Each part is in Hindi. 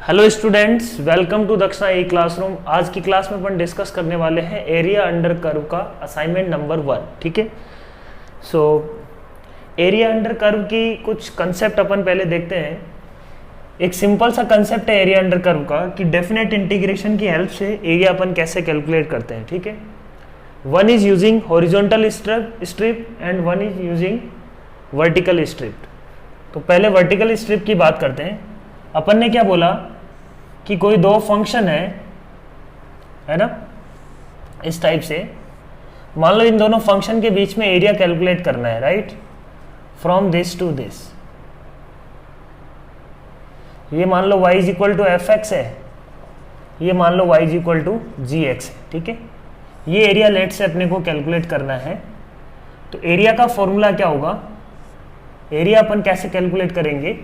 हेलो स्टूडेंट्स, वेलकम टू दक्षिणा ई क्लासरूम। आज की क्लास में अपन डिस्कस करने वाले हैं एरिया अंडर कर्व का असाइनमेंट नंबर 1। ठीक है, सो एरिया अंडर कर्व की कुछ कंसेप्ट अपन पहले देखते हैं। एक सिंपल सा कंसेप्ट है एरिया अंडर कर्व का कि डेफिनेट इंटीग्रेशन की हेल्प से एरिया अपन कैसे कैलकुलेट करते हैं। ठीक है, one is using horizontal strip and one is using vertical strip. तो पहले वर्टिकल स्ट्रिप की बात करते हैं। अपन ने क्या बोला कि कोई दो फंक्शन है ना, इस टाइप से। मान लो इन दोनों फंक्शन के बीच में एरिया कैलकुलेट करना है, right, from this to this. ये मान लो y is equal to F x है, ये मान लो y is equal to g x है। ठीक है, ये एरिया लेट से अपने को कैलकुलेट करना है। तो एरिया का फॉर्मूला क्या होगा? एरिया अपन कैसे कैलकुलेट करेंगे?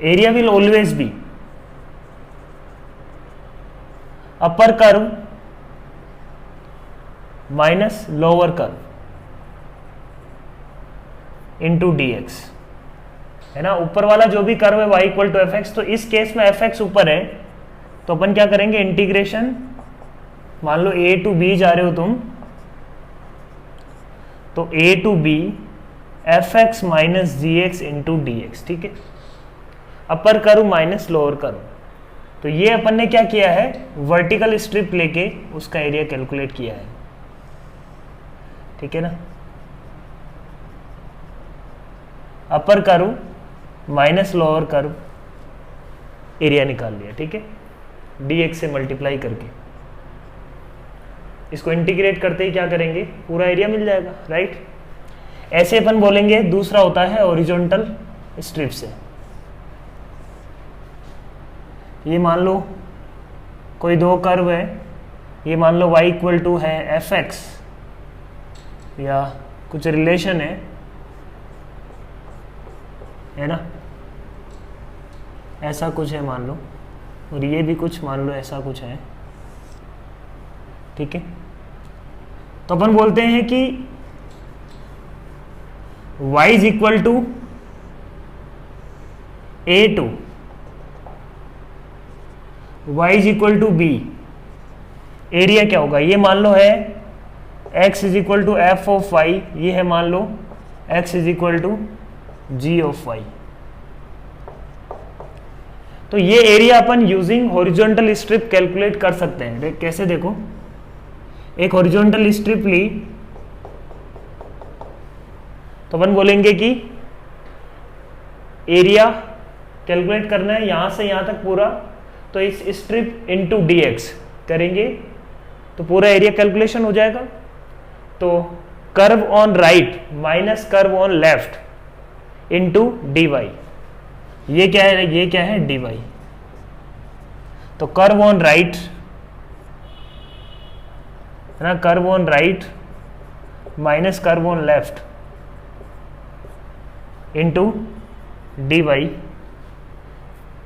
Area will always be upper curve minus lower curve into dx, है ना। ऊपर वाला जो भी कर्व है y equal to F x, तो इस केस में एफ एक्स ऊपर है, तो अपन क्या करेंगे? इंटीग्रेशन, मान लो a टू b जा रहे हो तुम, तो a to b f x minus g x into D x. ठीक है, upper curve minus lower curve. तो ये अपन ने क्या किया है? वर्टिकल स्ट्रिप लेके उसका एरिया कैलकुलेट किया है। ठीक है ना, अपर curve minus lower curve, area निकाल लिया। ठीक है, dx से मल्टीप्लाई करके इसको इंटीग्रेट करते ही क्या करेंगे? पूरा एरिया मिल जाएगा, राइट। ऐसे अपन बोलेंगे। दूसरा होता है हॉरिजॉन्टल स्ट्रिप से। ये मान लो कोई दो कर्व है, ये मान लो y इक्वल टू है एफ एक्स, या कुछ रिलेशन है ना, ऐसा कुछ है मान लो, और ये भी कुछ मान लो ऐसा कुछ है। ठीक है, तो अपन बोलते हैं कि y is equal to a to y is equal to b. Area क्या होगा? ये मान लो है x is equal to f of y, ये है मान लो x is equal to g of y। तो ये एरिया अपन यूजिंग हॉरिजॉन्टल स्ट्रिप कैलकुलेट कर सकते हैं। कैसे? देखो, एक हॉरिजॉन्टल स्ट्रिप ली, तो अपन बोलेंगे कि एरिया कैलकुलेट करना है यहां से यहां तक पूरा, तो इस स्ट्रिप इंटू dx करेंगे तो पूरा एरिया कैलकुलेशन हो जाएगा। तो curve on right minus curve on left into dy, ये क्या है? ये क्या है? dy। तो कर्व ऑन राइट है ना, curve on right minus curve on left into dy,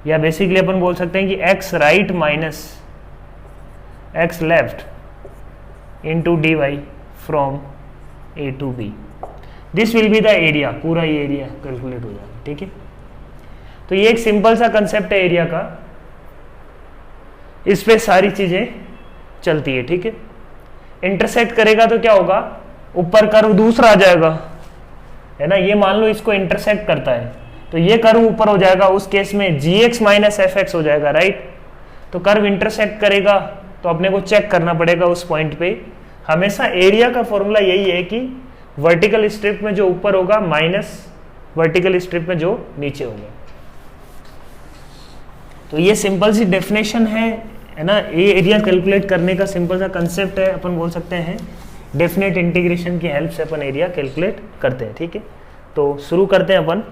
या बेसिकली अपन बोल सकते हैं कि x right minus x left into d y from a to b. This will be the area. पूरा ये एरिया कैलकुलेट हो जाएगा। ठीक है, तो ये एक सिंपल सा कंसेप्ट है एरिया का, इस पे सारी चीजें चलती है। ठीक है, इंटरसेक्ट करेगा तो क्या होगा? ऊपर कर्व दूसरा आ जाएगा, है ना। ये मान लो इसको इंटरसेक्ट करता है, तो ये कर्व ऊपर हो जाएगा, उस केस में जी एक्स माइनस एफ एक्स हो जाएगा, राइट। तो कर्व इंटरसेक्ट करेगा तो अपने को चेक करना पड़ेगा उस पॉइंट पे। हमेशा एरिया का फॉर्मूला यही है कि वर्टिकल स्ट्रिप में जो ऊपर होगा माइनस वर्टिकल स्ट्रिप में जो नीचे होगा। तो ये सिंपल सी डेफिनेशन है ना, ये एरिया कैलकुलेट करने का सिंपल सा कंसेप्ट है। अपन बोल सकते हैं डेफिनेट इंटीग्रेशन की हेल्प से अपन एरिया कैलकुलेट करते हैं। ठीक है, तो शुरू करते हैं अपन।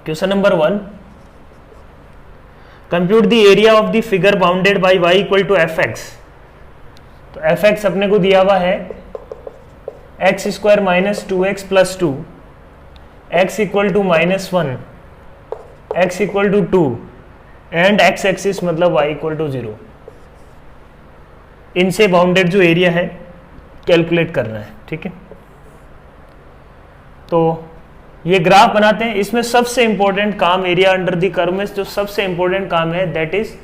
Question number 1, compute the area of the figure bounded by y equal to F x. तो एफ एक्स अपने को दिया हुआ है x square minus two X plus two, X equal to minus one, X equal to two, and X axis मतलब y इक्वल टू 0। इनसे बाउंडेड जो एरिया है कैलकुलेट करना है। ठीक है, तो ये ग्राफ बनाते हैं, इसमें सबसे इंपॉर्टेंट काम एरिया अंडर द कर्व में जो सबसे इंपॉर्टेंट काम है दैट इज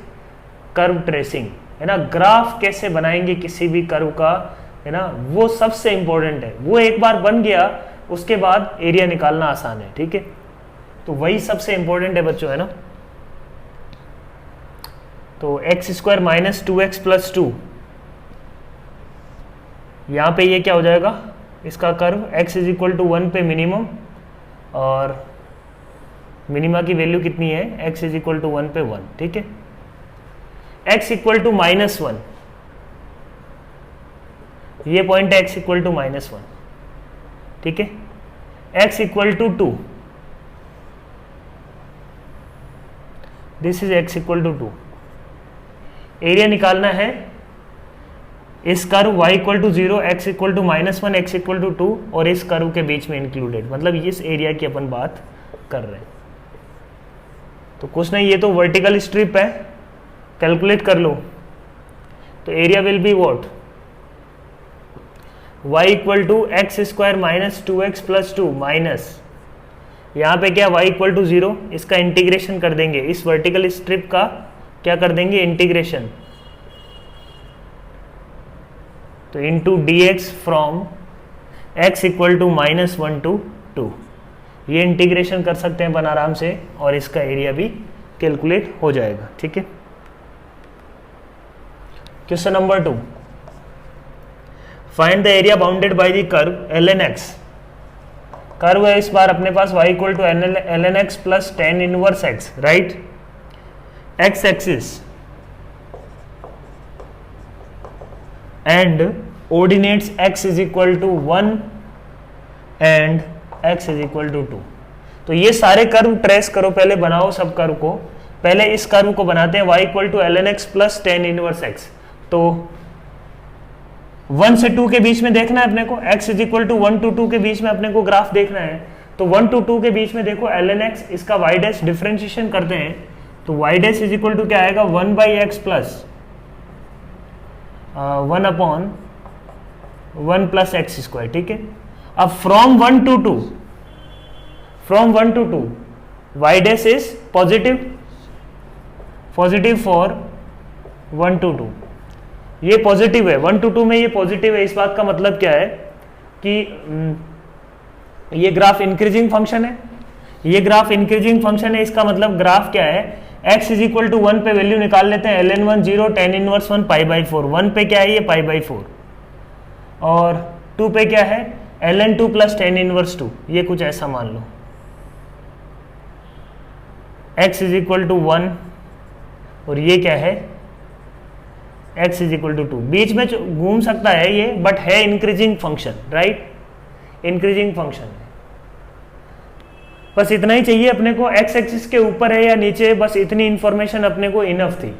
कर्व ट्रेसिंग, है ना। ग्राफ कैसे बनाएंगे किसी भी कर्व का, है ना, वो सबसे इंपॉर्टेंट है। वो एक बार बन गया उसके बाद एरिया निकालना आसान है, ठीक है। तो वही सबसे इंपॉर्टेंट है बच्चों, है ना। तो x square minus 2x plus 2, यहाँ पे ये क्या हो जाएगा इसका curve, x is equal to 1 पे मिनिमम, और मिनिमा की वैल्यू कितनी है, x इज इक्वल टू 1 पे 1, ठीक है। x इक्वल टू -1, ये पॉइंट है x इक्वल टू -1, ठीक है। x equal to 2, this is x equal to 2। Area निकालना है इस curve y equal to 0, x equal to -1, x equal to 2 और इस कर्व के बीच में इंक्लूडेड, मतलब इस एरिया की अपन बात कर रहे हैं। तो कुछ नहीं, ये तो वर्टिकल स्ट्रिप है, कैलकुलेट कर लो। तो area will be what, y equal to x square minus 2x plus 2 minus, यहाँ पे क्या y इक्वल टू 0, इसका इंटीग्रेशन कर देंगे, इस वर्टिकल स्ट्रिप का क्या कर देंगे इंटीग्रेशन, तो into dx from x equal to -1 to 2, ये इंटीग्रेशन कर सकते हैं अपन आराम से, और इसका एरिया भी कैलकुलेट हो जाएगा, ठीक है। Question number 2, find the area bounded by the curve ln x। Curve है इस बार अपने पास y equal to ln x plus tan inverse x, right. x axis and ordinates x is equal to 1 and x is equal to 2। तो ये सारे कर्व ट्रेस करो, पहले बनाओ सब कर्व को। पहले इस कर्व को बनाते हैं y equal to ln x plus tan inverse x। तो 1 से 2 के बीच में देखना है अपने को, x is equal to 1 to 2 के बीच में अपने को ग्राफ देखना है। तो 1 to 2 के बीच में देखो ln x, इसका y डैश डिफरेंशिएशन करते हैं, तो y dash is equal to क्या आएगा 1 by x plus 1 upon 1 plus x square, ठीक है। अब from 1 to 2, from 1 to 2 y dash is positive, positive for 1 to 2, ये पॉजिटिव है 1 to 2 में, ये पॉजिटिव है। इस बात का मतलब क्या है कि ये ग्राफ इंक्रीजिंग फंक्शन है, ये ग्राफ इंक्रीजिंग फंक्शन है। इसका मतलब ग्राफ क्या है, x इज इक्वल टू 1 पे वैल्यू निकाल लेते हैं, ln1 0, tan इनवर्स 1 π/4, 1 पे क्या है ये π/4, और 2 पे क्या है ln2 प्लस tan इनवर्स 2, ये कुछ ऐसा मान लो। x इज इक्वल टू 1 और ये क्या है x इज इक्वल टू 2, बीच में घूम सकता है ये, बट है increasing function, right, increasing function है। बस इतना ही चाहिए अपने को, x एक्सिस के ऊपर है या नीचे, बस इतनी इंफॉर्मेशन अपने को इनफ थी।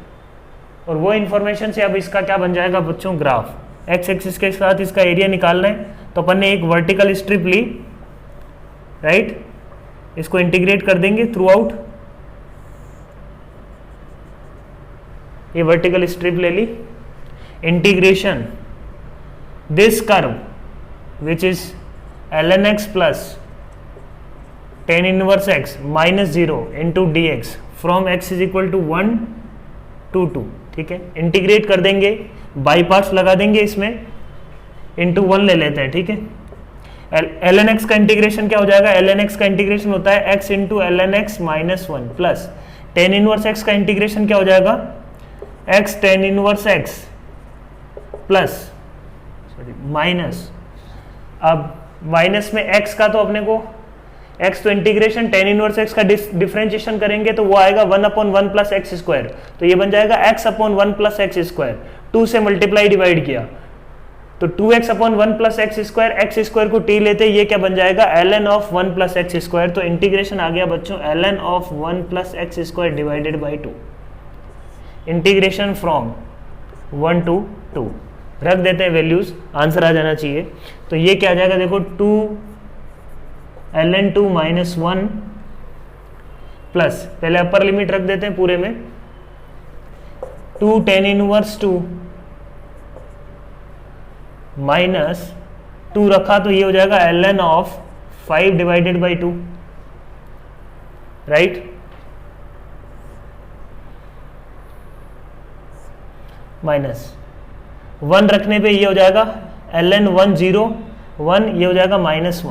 और वो इंफॉर्मेशन से अब इसका क्या बन जाएगा बच्चों, ग्राफ। x एक्सिस के साथ इसका एरिया निकालना है, तो अपन ने एक वर्टिकल स्ट्रिप ली, राइट, इसको इंटीग्रेट कर देंगे थ्रू आउट, ये वर्टिकल स्ट्रिप ले ली, integration this curve which is ln x plus tan inverse x minus 0 into D x from x is equal to 1 to 2, ठीक है। इंटीग्रेट कर देंगे, बाई पार्ट्स लगा देंगे इसमें, इंटू 1 ले लेते हैं, ठीक है। ln x का इंटीग्रेशन क्या हो जाएगा, ln x का इंटीग्रेशन होता है x into ln x minus 1 plus tan inverse x का इंटीग्रेशन क्या हो जाएगा, x tan inverse x plus minus, अब माइनस में x का तो अपने को x तो इंटीग्रेशन tan इनवर्स x का डिफरेंशिएशन करेंगे तो वो आएगा 1 अपॉन 1 प्लस एक्स स्क्वायर, तो ये बन जाएगा x upon 1 plus x square, 2 से मल्टीप्लाई डिवाइड किया तो 2x upon 1 plus x square को t लेते, ये क्या बन जाएगा ln of 1 plus x square. तो इंटीग्रेशन आ गया बच्चों ln of 1 plus x square divided by 2, integration from 1 to 2, रख देते हैं वैल्यूज, आंसर आ जाना चाहिए। तो ये क्या आ जाएगा देखो 2 ln2 माइनस 1 प्लस, पहले अपर लिमिट रख देते हैं पूरे में, 2 tan इनवर्स 2 माइनस 2 रखा तो ये हो जाएगा ln of 5 divided by 2, right, minus 1 रखने पे ये हो जाएगा ln 1 0 1, ये हो जाएगा माइनस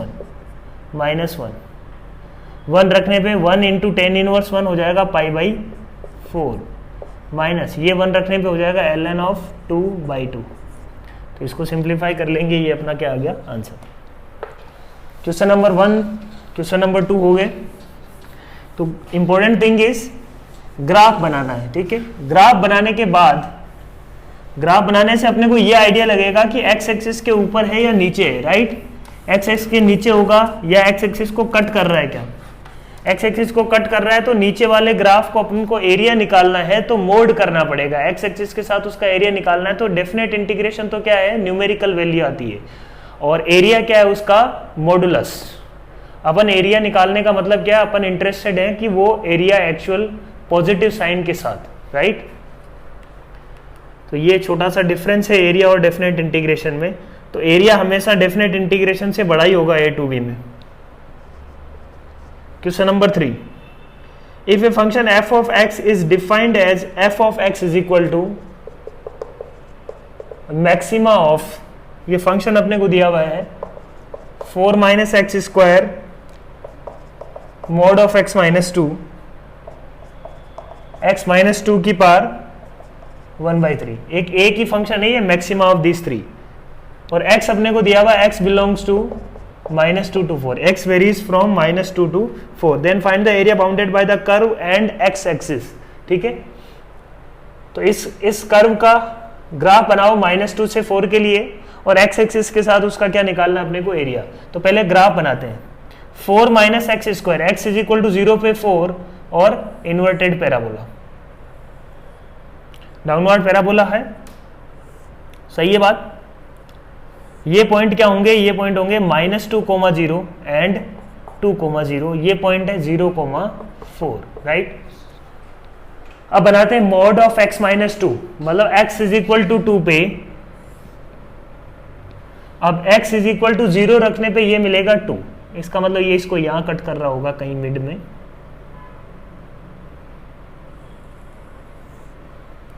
वन रखने पे 1 इंटू 10 इनवर्स 1 हो जाएगा पाई बाई 4, माइनस ये 1 रखने पे हो जाएगा ln ऑफ 2 बाई 2। तो इसको सिंप्लीफाई कर लेंगे, ये अपना क्या आ गया answer. Question number 1, question number 2 हो गए। तो इंपॉर्टेंट थिंग इज ग्राफ बनाना है, ठीक है। ग्राफ बनाने के बाद, ग्राफ बनाने से अपने को ये आइडिया लगेगा कि एक्स एक्सिस के ऊपर है या नीचे है, राइट। एक्स एक्सिस के नीचे होगा या एक्स एक्सिस को कट कर रहा है, क्या एक्स एक्सिस को कट कर रहा है, तो नीचे वाले ग्राफ को अपन को एरिया निकालना है तो मोड करना पड़ेगा। एक्स एक्सिस के साथ उसका एरिया निकालना है तो डेफिनेट इंटीग्रेशन तो क्या है, न्यूमेरिकल वैल्यू आती है, और एरिया क्या है उसका, मॉडुलस। अपन एरिया निकालने का मतलब क्या है, अपन इंटरेस्टेड है कि वो एरिया एक्चुअल पॉजिटिव साइन के साथ, राइट। तो ये छोटा सा डिफरेंस है एरिया और डेफिनेट इंटीग्रेशन में। तो एरिया हमेशा डेफिनेट इंटीग्रेशन से बड़ा ही होगा a to b में। Question number 3, if a function f of x is defined as f of x is equal to maxima of, ये फंक्शन अपने को दिया हुआ है 4 minus x square mod of x minus 2, x minus 2 की पावर 1/3, एक ही फंक्शन है ये, मैक्सिमा ऑफ दिस 3, और x अपने को दिया हुआ x belongs to -2 to 4, x varies from -2 to 4, then find the area bounded by the curve and x axis, ठीक है। तो इस कर्व का ग्राफ बनाओ -2 से 4 के लिए, और x एक्सिस के साथ उसका क्या निकालना अपने को, एरिया। तो पहले ग्राफ बनाते हैं। 4 minus x square, x is equal to 0 पे 4 और इन्वर्टेड पैराबोला, डाउनवर्ड पैराबोला है, सही है बात। ये पॉइंट क्या होंगे, ये पॉइंट होंगे -2, 0 एंड 2, 0, ये पॉइंट है 0, 4, राइट। अब बनाते हैं मॉड ऑफ x माइनस 2, मतलब x इज इक्वल टू 2 पे, अब x इज इक्वल टू 0 रखने पे ये मिलेगा 2, इसका मतलब ये इसको यहां कट कर रहा होगा कहीं मिड में,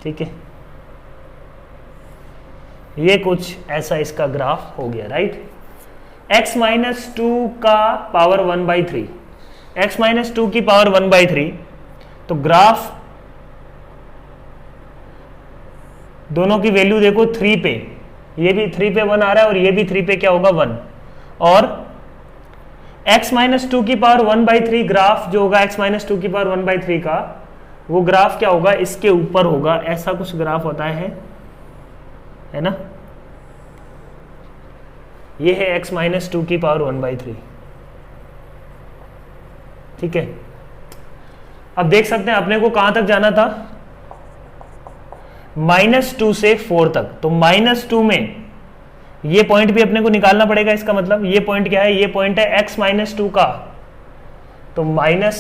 ठीक है। ये कुछ ऐसा इसका ग्राफ हो गया, राइट। x माइनस 2 का पावर 1/3, x माइनस 2 की पावर 1/3, तो ग्राफ दोनों की वैल्यू देखो 3 पे, ये भी 3 पे 1 आ रहा है और ये भी 3 पे क्या होगा 1, और x माइनस 2 की पावर 1/3 ग्राफ जो होगा x माइनस 2 की पावर 1/3 का, वो ग्राफ क्या होगा, इसके ऊपर होगा, ऐसा कुछ ग्राफ होता है ना। ये है x माइनस 2 की पावर 1/3, ठीक है। अब देख सकते हैं अपने को कहां तक जाना था, -2 से 4 तक, तो -2 में ये पॉइंट भी अपने को निकालना पड़ेगा। इसका मतलब ये पॉइंट क्या है, ये पॉइंट है x माइनस 2 का, तो minus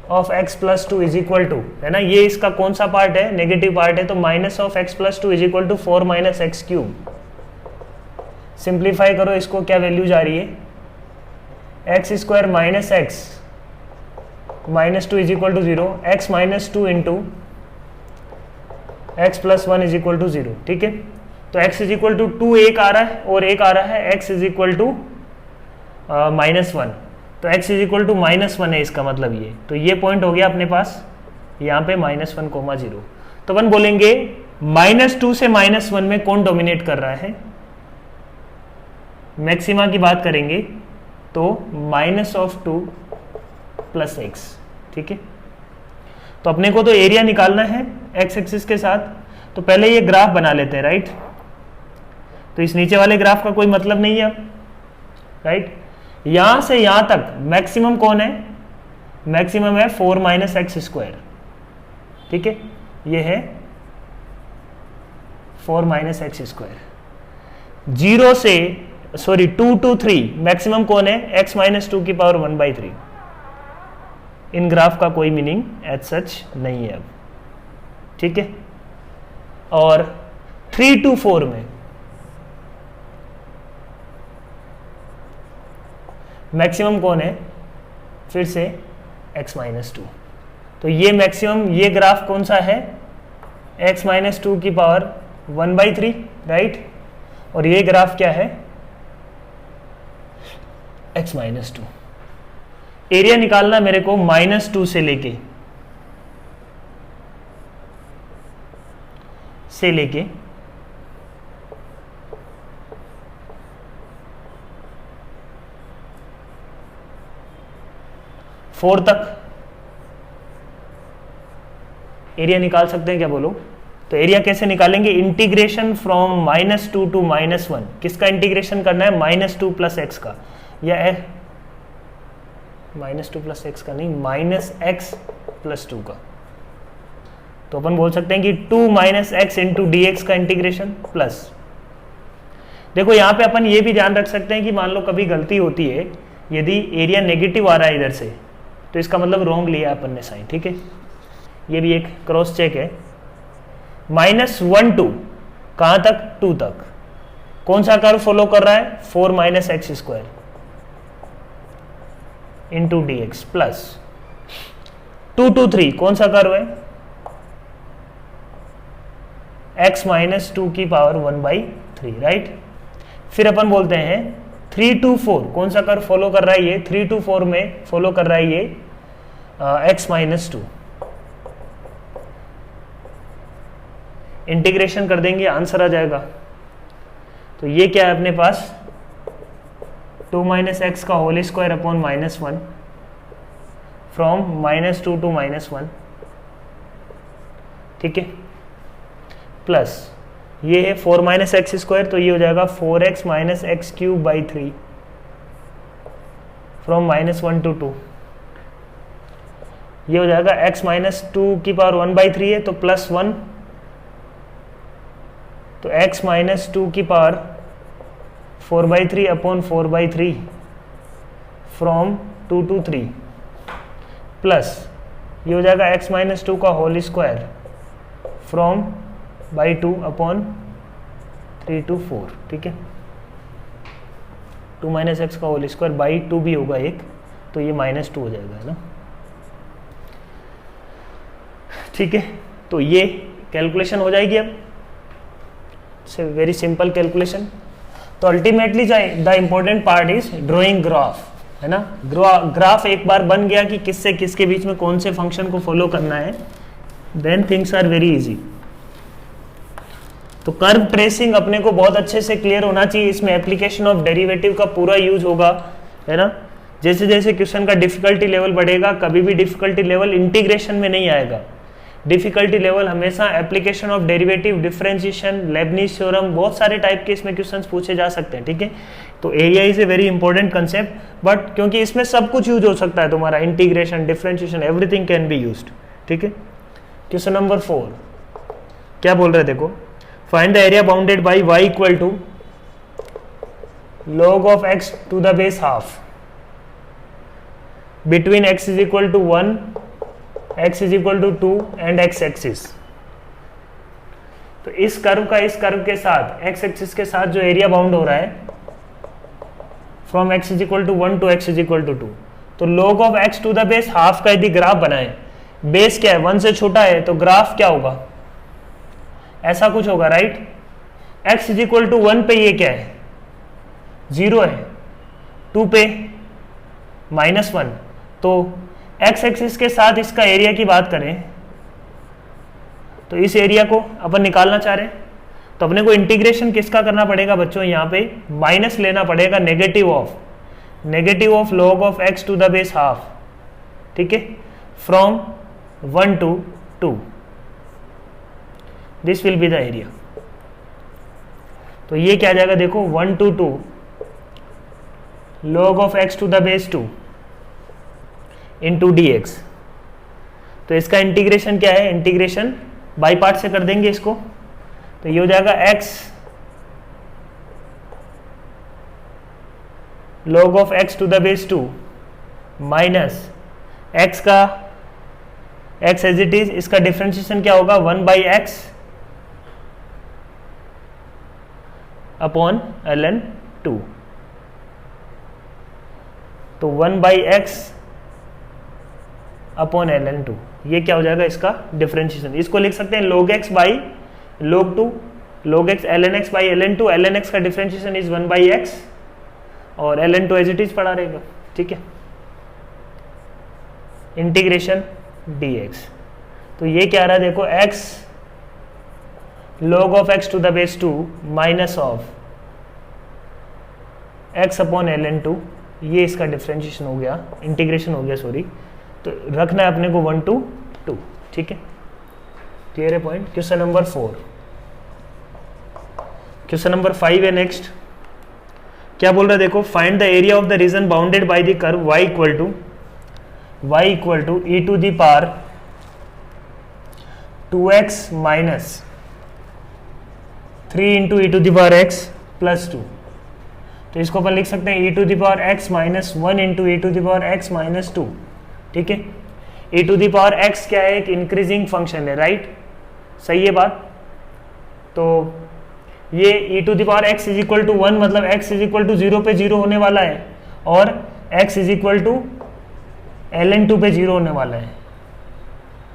of x plus 2 is equal to, है ना, ये इसका कौन सा पार्ट है, नेगेटिव पार्ट है, तो minus of x plus 2 is equal to 4 minus x cube. Simplify करो इसको, क्या वैल्यू जा रही है, x square minus x minus 2 is equal to 0, x minus 2 into x plus 1 is equal to 0, ठीक है। तो x इज इक्वल टू 2 एक आ रहा है और एक आ रहा है x इज इक्वल टू -1, तो x इज इक्वल टू -1 है, इसका मतलब ये, तो ये पॉइंट हो गया अपने पास यहाँ पे -1, 0। तो अपन बोलेंगे -2 से -1 में कौन डोमिनेट कर रहा है, मैक्सिमा की बात करेंगे तो -2 प्लस x, ठीक है। तो अपने को तो एरिया निकालना है x एक्सिस के साथ, तो पहले ये ग्राफ बना लेते हैं, राइट। तो इस नीचे वाले ग्राफ का कोई मतलब नहीं है अब, राइट। यहां से यहां तक मैक्सिमम कौन है, मैक्सिमम है 4 माइनस एक्स स्क्वायर, ठीक है, ये है 4 माइनस एक्स स्क्वायर। 0 से 2 to 3 मैक्सिमम कौन है, x माइनस 2 की पावर 1/3। इन ग्राफ का कोई मीनिंग एज सच नहीं है अब, ठीक है। और 3 to 4 में मैक्सिमम कौन है, फिर से x माइनस टू। तो ये मैक्सिमम, ये ग्राफ कौन सा है, x माइनस टू की पावर 1/3, राइट। और ये ग्राफ क्या है, x माइनस टू। एरिया निकालना मेरे को -2 से लेके 4 तक एरिया निकाल सकते हैं क्या, बोलो। तो एरिया कैसे निकालेंगे, इंटीग्रेशन फ्रॉम -2 टू -1। किसका इंटीग्रेशन करना है, -2 प्लस एक्स का, या -2 प्लस एक्स का नहीं, -x प्लस 2 का। तो अपन बोल सकते हैं कि 2 - x इंटू डी एक्स का इंटीग्रेशन प्लस। देखो यहाँ पे अपन ये भी ध्यान रख सकते हैं कि मान लो कभी गलती होती है, यदि एरिया नेगेटिव आ रहा है इधर से, तो इसका मतलब रॉन्ग लिया अपन ने साइन, ठीक है। ये भी एक क्रॉस चेक है। -1 2 कहाँ तक, 2 तक। कौन सा कर्व फॉलो कर रहा है, 4 - x² into D x plus 2 to 3 कौन सा कर्व है, x माइनस 2 की पावर 1/3, राइट। फिर अपन बोलते हैं 3 to 4 कौन सा कर्व फॉलो कर रहा है, ये 3 to 4 में फॉलो कर रहा है ये x माइनस 2। इंटीग्रेशन कर देंगे, आंसर आ जाएगा। तो ये क्या है अपने पास, 2 - x का whole square upon -1 from -2 to -1, ठीक है। प्लस ये है 4 - x², तो ये हो जाएगा 4x - x³/3 फ्रॉम -1 to 2। ये हो जाएगा x माइनस 2 की पावर 1/3 है, तो +1, तो x माइनस 2 की power 4/3 upon 4/3 from 2 to 3 plus ये हो जाएगा x माइनस 2 का whole square from by 2 upon 3 to 4, ठीक है। 2 - x का होल स्क्वायर बाई 2 भी होगा एक, तो ये -2 हो जाएगा, है ना, ठीक है। तो ये कैलकुलेशन हो जाएगी अब, से वेरी सिंपल कैलकुलेशन। तो ultimately the important part is drawing graph, है ना। ग्राफ एक बार बन गया कि किससे किसके बीच में कौन से फंक्शन को फॉलो करना है, then things are very easy. तो कर्व ट्रेसिंग अपने को बहुत अच्छे से क्लियर होना चाहिए, इसमें एप्लीकेशन ऑफ डेरिवेटिव का पूरा यूज होगा, है ना। जैसे जैसे क्वेश्चन का डिफिकल्टी लेवल बढ़ेगा, कभी भी डिफिकल्टी लेवल इंटीग्रेशन में नहीं आएगा, डिफिकल्टी लेवल हमेशा application of derivative, differentiation, Lebanese theorem, बहुत सारे टाइप के इसमें क्वेश्चंस पूछे जा सकते हैं, ठीक है। तो area is a very important concept, but क्योंकि इसमें सब कुछ यूज हो सकता है, तुम्हारा integration, differentiation, everything can be used, ठीक है। क्वेश्चन नंबर 4 क्या बोल रहे, देखो, find the area bounded by y equal to log of x to the base half between x is equal to 1, x is equal to 2 and x axis. तो इस कर्व का इस कर्व के साथ, x एक्सिस के साथ जो एरिया बाउंड हो रहा है from x is equal to 1 to x is equal to 2, तो log of x to the base half का यदि ग्राफ बनाए, बेस क्या है, 1 से छोटा है, तो ग्राफ क्या होगा, ऐसा कुछ होगा, right. x is equal to 1 पे ये क्या है, 0 है, 2 पे -1, तो x एक्सिस के साथ इसका एरिया की बात करें तो इस एरिया को अपन निकालना चाह रहे हैं, तो अपने को इंटीग्रेशन किसका करना पड़ेगा बच्चों, यहाँ पे माइनस लेना पड़ेगा, negative of log of x to the base half, ठीक है, from 1 to 2, this will be the area. तो ये क्या आ जाएगा, देखो 1 to 2 log of x to the base 2 into D x. तो इसका इंटीग्रेशन क्या है, इंटीग्रेशन बाई पार्ट से कर देंगे इसको, तो ये हो जाएगा x log of x to the base 2 minus x का x एज इट इज, इसका डिफरेंशिएशन क्या होगा, 1/x अपॉन ln 2। तो 1/x अपॉन ln2, ये क्या हो जाएगा इसका डिफरेंशिएशन। इसको लिख सकते हैं log x by log 2, log x ln x by ln2, ln x का डिफरेंशिएशन इज 1/x और ln2 एज इट इज पड़ा रहेगा, ठीक है। इंटीग्रेशन dx, तो ये क्या आ रहा है देखो, x log of x to the base 2 minus of x upon ln2, ये इसका डिफरेंशिएशन हो गया, इंटीग्रेशन हो गया सॉरी। तो रखना है अपने को 1 to 2, ठीक है। क्लियर है point. Question number 4। Question number 5 है नेक्स्ट। क्या बोल रहा है देखो, find the area of the region bounded by the curve y equal to e to the power 2x minus 3 into e to the power x plus 2। तो इसको अपन लिख सकते हैं e to the power x minus 1 into e to the power x minus 2, ठीक है। e to the power x क्या है, एक इंक्रीजिंग फंक्शन है, राइट, सही है बात। तो ये e to the power x is equal to 1, मतलब x इज इक्वल टू 0 पे 0 होने वाला है, और x is equal to ln2 पे 0 होने वाला है।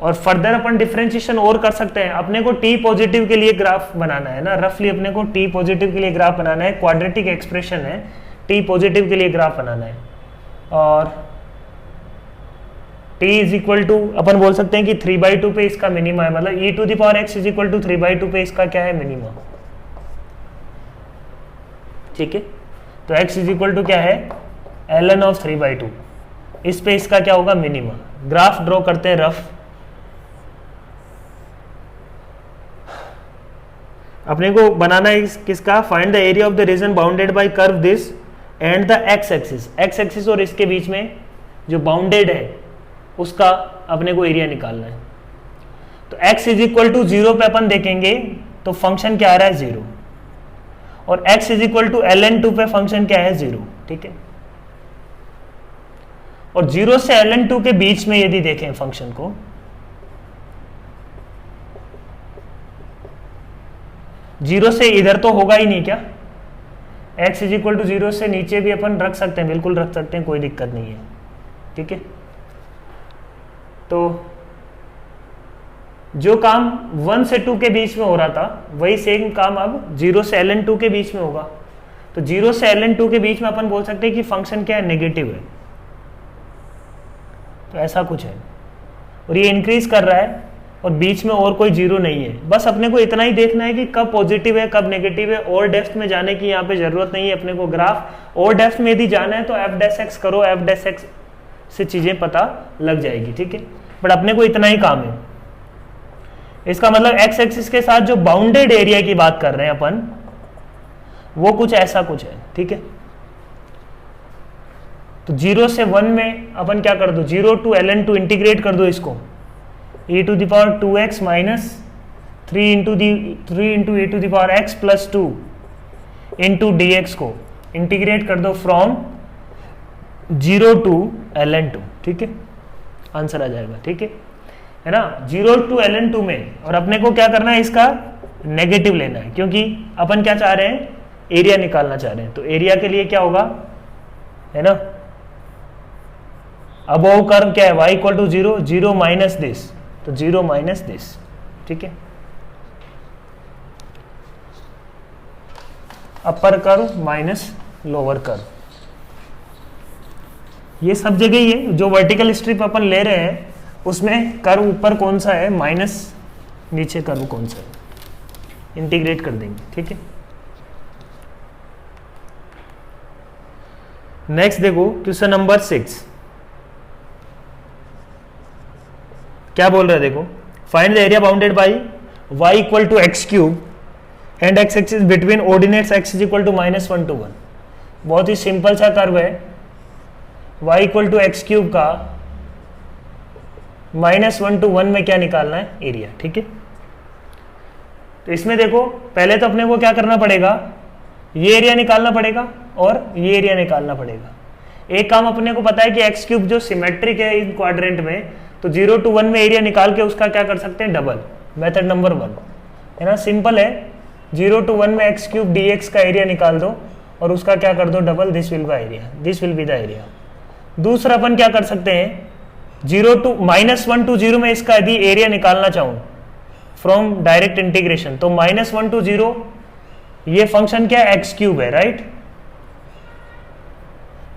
और फर्दर अपन डिफरेंशिएशन और कर सकते हैं। अपने को t पॉजिटिव के लिए ग्राफ बनाना है ना, रफली अपने को t पॉजिटिव के लिए ग्राफ बनाना है, क्वाड्रेटिक एक्सप्रेशन है, t पॉजिटिव के लिए ग्राफ बनाना है। और t इज इक्वल टू अपन बोल सकते हैं कि 3/2 पे इसका मिनिमा है, मतलब e to the power x is equal to 3/2 पे इसका क्या है, मिनिमा, ठीक है। तो x इज इक्वल टू क्या है, ln ऑफ 3/2, इस पे इसका क्या होगा, मिनिमा। ग्राफ ड्रॉ करते हैं रफ। अपने को बनाना है किसका, find the area of the region bounded bye curve this and the x axis और इसके बीच में जो बाउंडेड है उसका अपने को एरिया निकालना है। तो x इज इक्वल टू 0 पे अपन देखेंगे तो फंक्शन क्या आ रहा है, 0, और x is equal to ln2 पे फंक्शन क्या है, 0, ठीक है। और 0 से ln2 के बीच में यदि देखें फंक्शन को, जीरो से इधर तो होगा ही नहीं क्या, x इज इक्वल टू 0 से नीचे भी अपन रख सकते हैं, बिल्कुल रख सकते हैं, कोई दिक्कत नहीं है, ठीक है। तो जो काम 1 से 2 के बीच में हो रहा था वही सेम काम अब 0 से ln2 के बीच में होगा। तो 0 से ln2 के बीच में अपन बोल सकते हैं कि फंक्शन क्या है, नेगेटिव है। तो ऐसा कुछ है, और ये इंक्रीज कर रहा है और बीच में और कोई जीरो नहीं है। बस अपने को इतना ही देखना है कि कब पॉजिटिव है कब नेगेटिव है, और डेप्थ में जाने की यहाँ पे जरूरत नहीं है अपने को। ग्राफ और डेप्थ में यदि जाना है तो f' करो, f' से चीजें पता लग जाएगी, ठीक है। बट अपने को इतना ही काम है। इसका मतलब x एक्सिस के साथ जो बाउंडेड एरिया की बात कर रहे हैं अपन, वो कुछ ऐसा कुछ है, ठीक है। तो 0 से 1 में अपन क्या कर दो, 0 to ln2 इंटीग्रेट कर दो इसको, e to the power 2x minus 3 into e to the power x plus 2 into dx को इंटीग्रेट कर दो फ्रॉम 0 to ln2, ठीक है। आंसर आ जाएगा, ठीक है ना। 0 to ln2 में, और अपने को क्या करना है, इसका नेगेटिव लेना है, क्योंकि अपन क्या चाह रहे हैं, एरिया निकालना चाह रहे हैं। तो एरिया के लिए क्या होगा, है ना, अबोव कर्व क्या है, y equal to 0, 0 minus this, तो 0 माइनस दिस, ठीक है। Upper curve minus lower curve, ये सब जगह ही है। जो वर्टिकल स्ट्रिप अपन ले रहे हैं उसमें कर्व ऊपर कौन सा है, माइनस नीचे कर्व कौन सा है, इंटीग्रेट कर देंगे, ठीक है। नेक्स्ट देखो क्वेश्चन नंबर 6 क्या बोल रहा है, देखो find the area bounded by y equal to x cube and x axis between ordinates x is equal to -1 to 1। बहुत ही सिंपल सा कर्व है, y equal to x cube का -1 to 1 में क्या निकालना है, एरिया, ठीक है। तो इसमें देखो पहले तो अपने को क्या करना पड़ेगा, ये एरिया निकालना पड़ेगा और ये एरिया निकालना पड़ेगा। एक काम अपने को पता है कि एक्स क्यूब जो सिमेट्रिक है इन क्वाड्रेंट में, तो 0 to 1 में एरिया निकाल के उसका क्या कर सकते हैं, डबल। मेथड नंबर 1 है ना, सिंपल है। 0 to 1 में एक्स क्यूब dx का एरिया निकाल दो और उसका क्या कर दो, double. This will B area, this will be the area. दूसरा अपन क्या कर सकते हैं, -1 to 0 में इसका यदि एरिया निकालना चाहूं फ्रॉम डायरेक्ट इंटीग्रेशन, तो -1 to 0 ये फंक्शन क्या है, एक्स क्यूब है, राइट।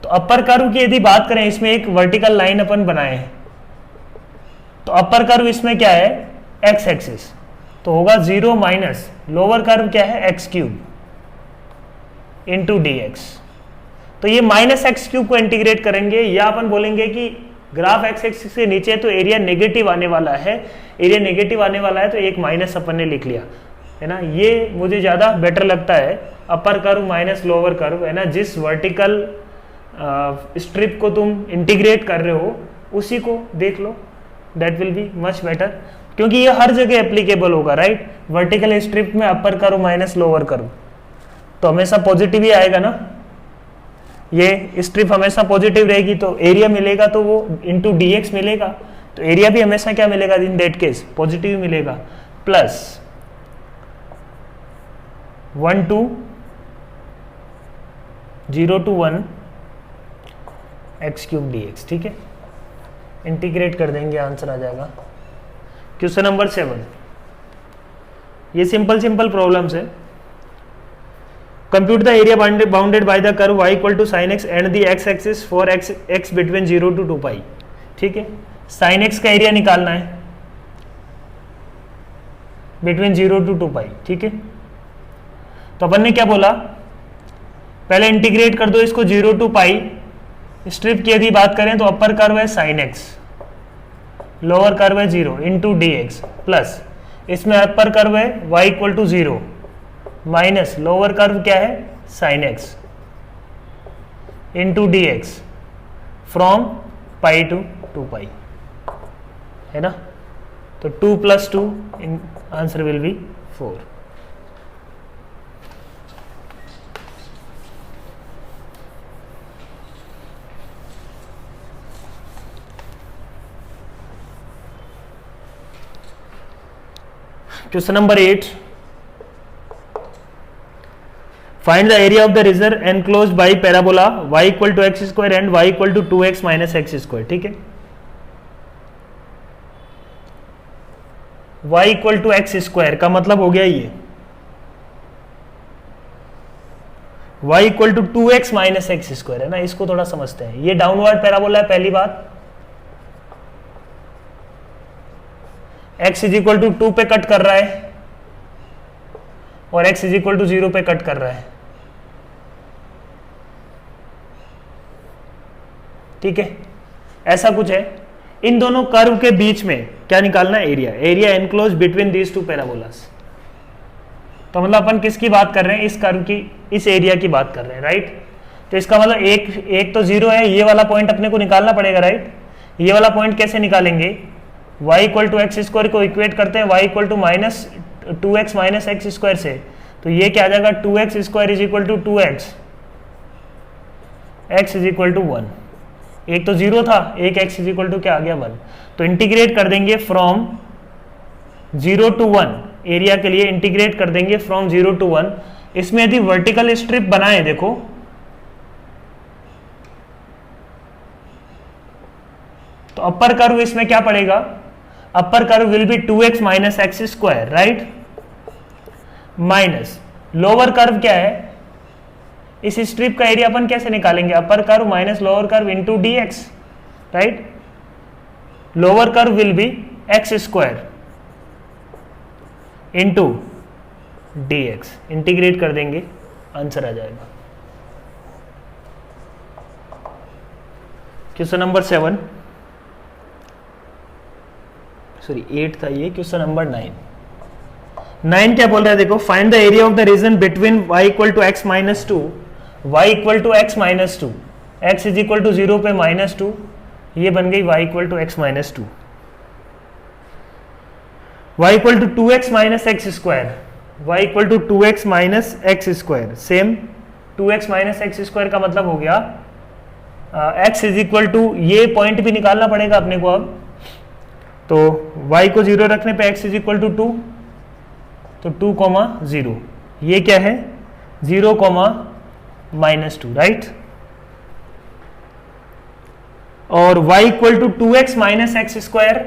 तो अपर कर्व की यदि बात करें, इसमें एक वर्टिकल लाइन अपन बनाए हैं, तो अपर कर्व इसमें क्या है, एक्स एक्सिस, तो होगा 0 माइनस लोअर कर्व क्या है, x cube into D x. तो ये माइनस एक्स क्यूब को इंटीग्रेट करेंगे, या अपन बोलेंगे कि ग्राफ एक्स एक्सिस के नीचे तो एरिया नेगेटिव आने वाला है, एरिया नेगेटिव आने वाला है, तो एक माइनस अपन ने लिख लिया है ना। ये मुझे ज़्यादा बेटर लगता है, upper curve minus lower curve, है ना। जिस वर्टिकल स्ट्रिप को तुम इंटीग्रेट कर रहे हो उसी को देख लो, that will be much better, क्योंकि ये हर जगह एप्लीकेबल होगा, राइट। वर्टिकल स्ट्रिप में अपर कर्व माइनस लोअर कर्व तो हमेशा पॉजिटिव ही आएगा ना, ये स्ट्रिप हमेशा पॉजिटिव रहेगी, तो एरिया मिलेगा तो वो इंटू डी एक्स मिलेगा, तो एरिया भी हमेशा क्या मिलेगा, इन दैट केस पॉजिटिव मिलेगा, plus 1 to 0 to 1 x cube D x, ठीक है। इंटीग्रेट कर देंगे, आंसर आ जाएगा। क्वेश्चन नंबर 7, ये सिंपल प्रॉब्लम्स है। Compute the area bounded by the curve y equal to sine x and the x axis for x between 0 to 2 pi, ठीक है। साइन एक्स का एरिया निकालना है बिटवीन 0 to 2 पाई, ठीक है। तो अपन ने क्या बोला, पहले इंटीग्रेट कर दो इसको 0 to पाई। स्ट्रिप की यदि बात करें तो अपर कर्व है साइन एक्स, लोअर कर्व है 0 इंटू डी एक्स, प्लस इसमें अपर कर्व है y equal to 0 minus lower curve क्या है, sine x into D x from pi to 2 pi, है ना। तो 2 + 2 answer will be 4। Question number 8. Find the area of the region enclosed by parabola y equal to x square and y equal to 2x minus x square, ठीक है। y equal to x square का मतलब हो गया ये y equal to 2x minus x square, है ना। इसको थोड़ा समझते हैं, ये डाउनवर्ड पैराबोला है, पहली बात। x इज इक्वल टू 2 पे कट कर रहा है और x इज इक्वल टू 0 पे कट कर रहा है, ठीक है। ऐसा कुछ है। इन दोनों कर्व के बीच में क्या निकालना है, area. Area enclose between these two parabolas. तो मतलब अपन किसकी बात कर रहे हैं, इस कर्व की, इस एरिया की बात कर रहे हैं, राइट। तो इसका मतलब एक तो 0 है, ये वाला पॉइंट अपने को निकालना पड़ेगा, राइट। ये वाला पॉइंट कैसे निकालेंगे, y equal to x square को इक्वेट करते हैं y equal to minus 2x minus x square से, तो ये क्या आ जाएगा 2x square is equal to 2x, x is equal to 1। एक तो 0 था, एक x इज इक्वल टू क्या आ गया 1। तो इंटीग्रेट कर देंगे फ्रॉम 0 to 1, एरिया के लिए इंटीग्रेट कर देंगे फ्रॉम 0 to 1। इसमें यदि वर्टिकल स्ट्रिप बनाए, देखो तो अपर कर्व इसमें क्या पड़ेगा, upper curve will be 2x minus x square, right, minus lower curve क्या है, इस स्ट्रिप का एरिया अपन कैसे निकालेंगे, अपर curve minus lower curve into dx, right. Lower curve will be x square into dx, integrate कर देंगे, आंसर आ जाएगा। क्वेश्चन नंबर 7, सॉरी 8 था ये, क्वेश्चन नंबर 9 क्या बोल रहा है, देखो find the area of the region between y equal to x minus 2, y equal to x minus 2, x is equal to 0 पे -2, ये बन गई y equal to x minus 2, y equal to 2x minus x square, y equal to 2x minus x square, same 2x minus x square का मतलब हो गया x इज इक्वल टू, ये पॉइंट भी निकालना पड़ेगा अपने को अब, तो y को 0 रखने पे x इज इक्वल टू 2, तो 2, 0, ये क्या है 0, -2, राइट। और y equal to 2x minus x square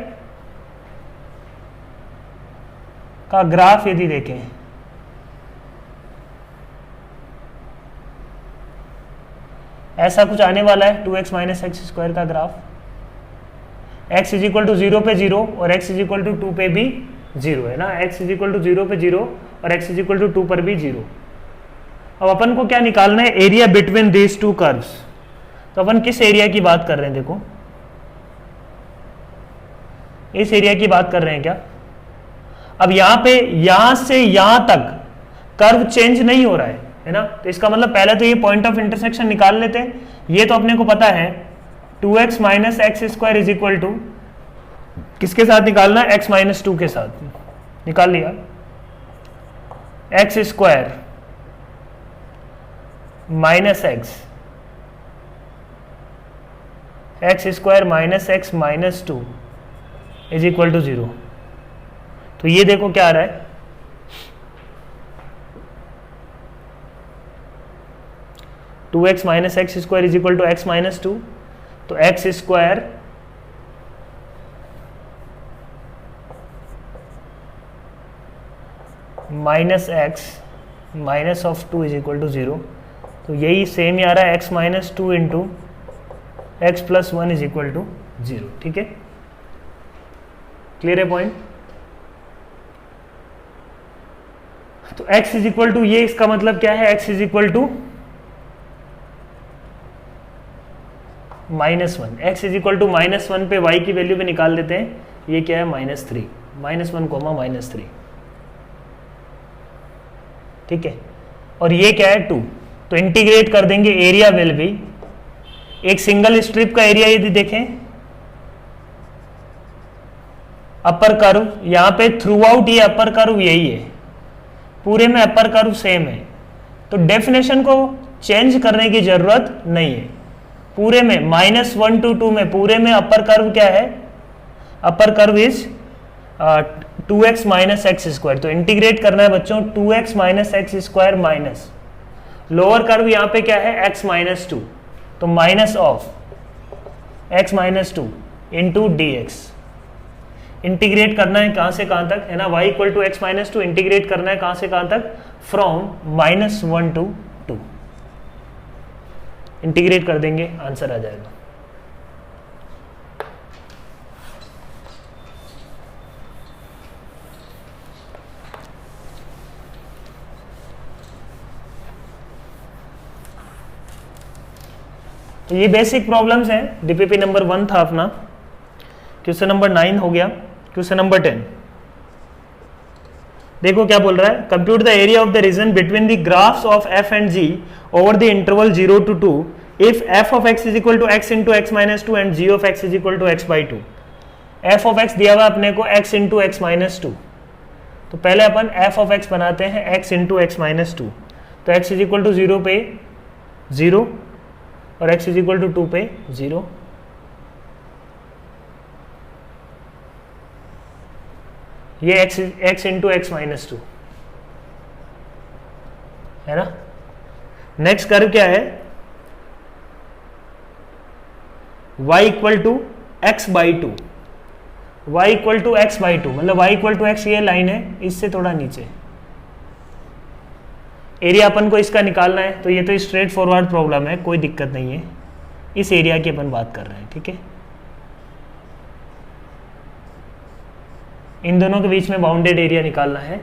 का ग्राफ यदि देखें, ऐसा कुछ आने वाला है 2x माइनस एक्स स्क्वायर का graph. x is equal to 0 पे 0 और x इज इक्वल टू 2 पे भी 0 है ना, x इज इक्वल टू 0 पे 0 और x इज इक्वल टू 2 पर भी 0। अब अपन को क्या निकालना है, area between these two curves. तो अपन किस एरिया की बात कर रहे हैं, देखो इस एरिया की बात कर रहे हैं क्या। अब यहां पे यहां से यहां तक कर्व चेंज नहीं हो रहा है ना, तो इसका मतलब पहले तो ये पॉइंट ऑफ इंटरसेक्शन निकाल लेते हैं। ये तो अपने को पता है 2x minus x square is equal to किसके साथ निकालना है, x माइनस 2 के साथ निकाल लिया। X square minus x square minus x minus 2 is equal to 0। तो ये देखो क्या आ रहा है, two x minus x square is equal to x minus 2। तो x square minus x minus of 2 is equal to 0। तो यही सेम ही आ रहा है x minus 2 into x plus 1 is equal to 0। ठीक है, क्लियर है पॉइंट। तो x इज इक्वल टू, ये इसका मतलब क्या है, x is equal to -1। X is equal to -1 पे y की वैल्यू पे निकाल देते हैं, ये क्या है -3, -1 कोमा -3। ठीक है, और ये क्या है 2। तो इंटीग्रेट कर देंगे, एरिया विल बी, एक सिंगल स्ट्रिप का एरिया यदि देखें अपर कर्व, यहां पे थ्रू आउट ये अपर कर्व यही है, पूरे में अपर कर्व सेम है, तो डेफिनेशन को चेंज करने की जरूरत नहीं है। पूरे में -1 to 2 में पूरे में अपर कर्व क्या है, upper curve is 2x minus x square. तो इंटीग्रेट करना है बच्चों 2x minus x square minus lower curve यहां पे क्या है x माइनस 2, तो minus of x minus 2 into D x. Integrate करना है कहां से कहां तक है ना, y equal to x minus 2 integrate करना है कहां से कहां तक, फ्रॉम -1 to 2। इंटीग्रेट कर देंगे, आंसर आ जाएगा। तो ये बेसिक प्रॉब्लम्स हैं। डीपीपी नंबर 1 था अपना, क्वेश्चन नंबर 9 हो गया, क्वेश्चन नंबर 10 देखो क्या बोल रहा है, compute the area of the region between the graphs of f and g over the interval 0 to 2 if f of x is equal to x into x minus 2 and g of x is equal to x by 2। F of x दिया हुआ अपने को एक्स इंटू एक्स माइनस 2, तो पहले अपन एफ ऑफ एक्स बनाते हैं एक्स इंटू एक्स माइनस 2। तो एक्स इज इक्वल टू 0 पे 0 और x इज इक्वल टू 2 पे 0। ये x इंटू एक्स माइनस 2 है ना। नेक्स्ट कर्व क्या है, y equal to x by 2, y equal to x by 2 मतलब y इक्वल टू एक्स, ये लाइन है इससे थोड़ा नीचे। एरिया अपन को इसका निकालना है, तो ये तो स्ट्रेट फॉरवर्ड प्रॉब्लम है, कोई दिक्कत नहीं है, इस एरिया की अपन बात कर रहे हैं। ठीक है, इन दोनों के बीच में बाउंडेड एरिया निकालना है,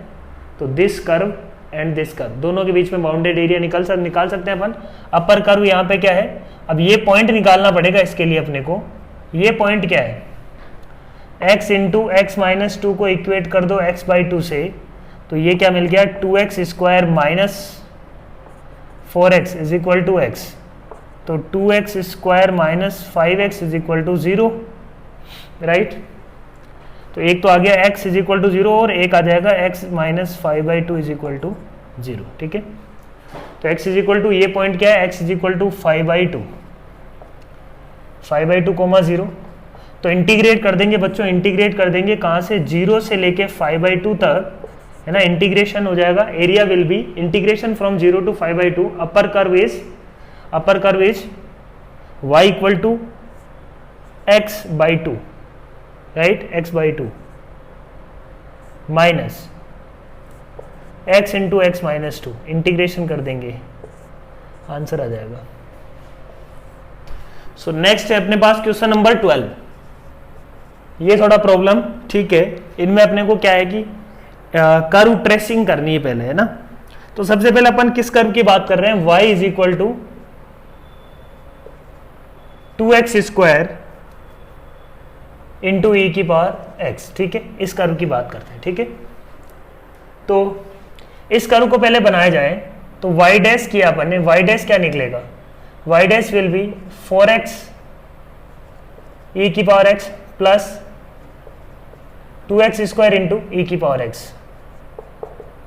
तो this curve and this curve दोनों के बीच में बाउंडेड एरिया निकाल सकते हैं अपन। अपर कर्व यहाँ पे क्या है, अब ये पॉइंट निकालना पड़ेगा इसके लिए अपने को। ये पॉइंट क्या है, x इंटू एक्स माइनस 2 को इक्वेट कर दो x बाई 2 से, तो ये क्या मिल गया 2x square minus 4x is equal to x। तो 2x square minus 5x is equal to 0, right. तो एक तो आ गया x इज इक्वल टू 0 और एक आ जाएगा x minus 5/2 is equal to 0। ठीक है, तो x इज इक्वल टू, ये पॉइंट क्या है, x इज इक्वल टू 5/2 0। तो इंटीग्रेट कर देंगे बच्चों, इंटीग्रेट कर देंगे कहाँ से, 0 से लेके 5/2 तक है ना, इंटीग्रेशन हो जाएगा। Area will be integration from 0 to 5/2। Upper curve is y equal to x by two, right, x by two minus x into x minus two, integration कर देंगे, आंसर आ जाएगा। सो नेक्स्ट है अपने पास क्वेश्चन नंबर 12। ये थोड़ा प्रॉब्लम, ठीक है, इनमें अपने को क्या है कि कर्व ट्रेसिंग करनी है पहले, है ना। तो सबसे पहले अपन किस कर्व की बात कर रहे हैं, y is equal to 2x square into E की पावर x, ठीक है, इस कर्व की बात करते हैं, ठीक है। तो इस कर्व को पहले बनाया जाए तो y डैश किया अपन ने, y डैश क्या निकलेगा, y dash will be 4x E की power x plus 2x square into E की पावर x।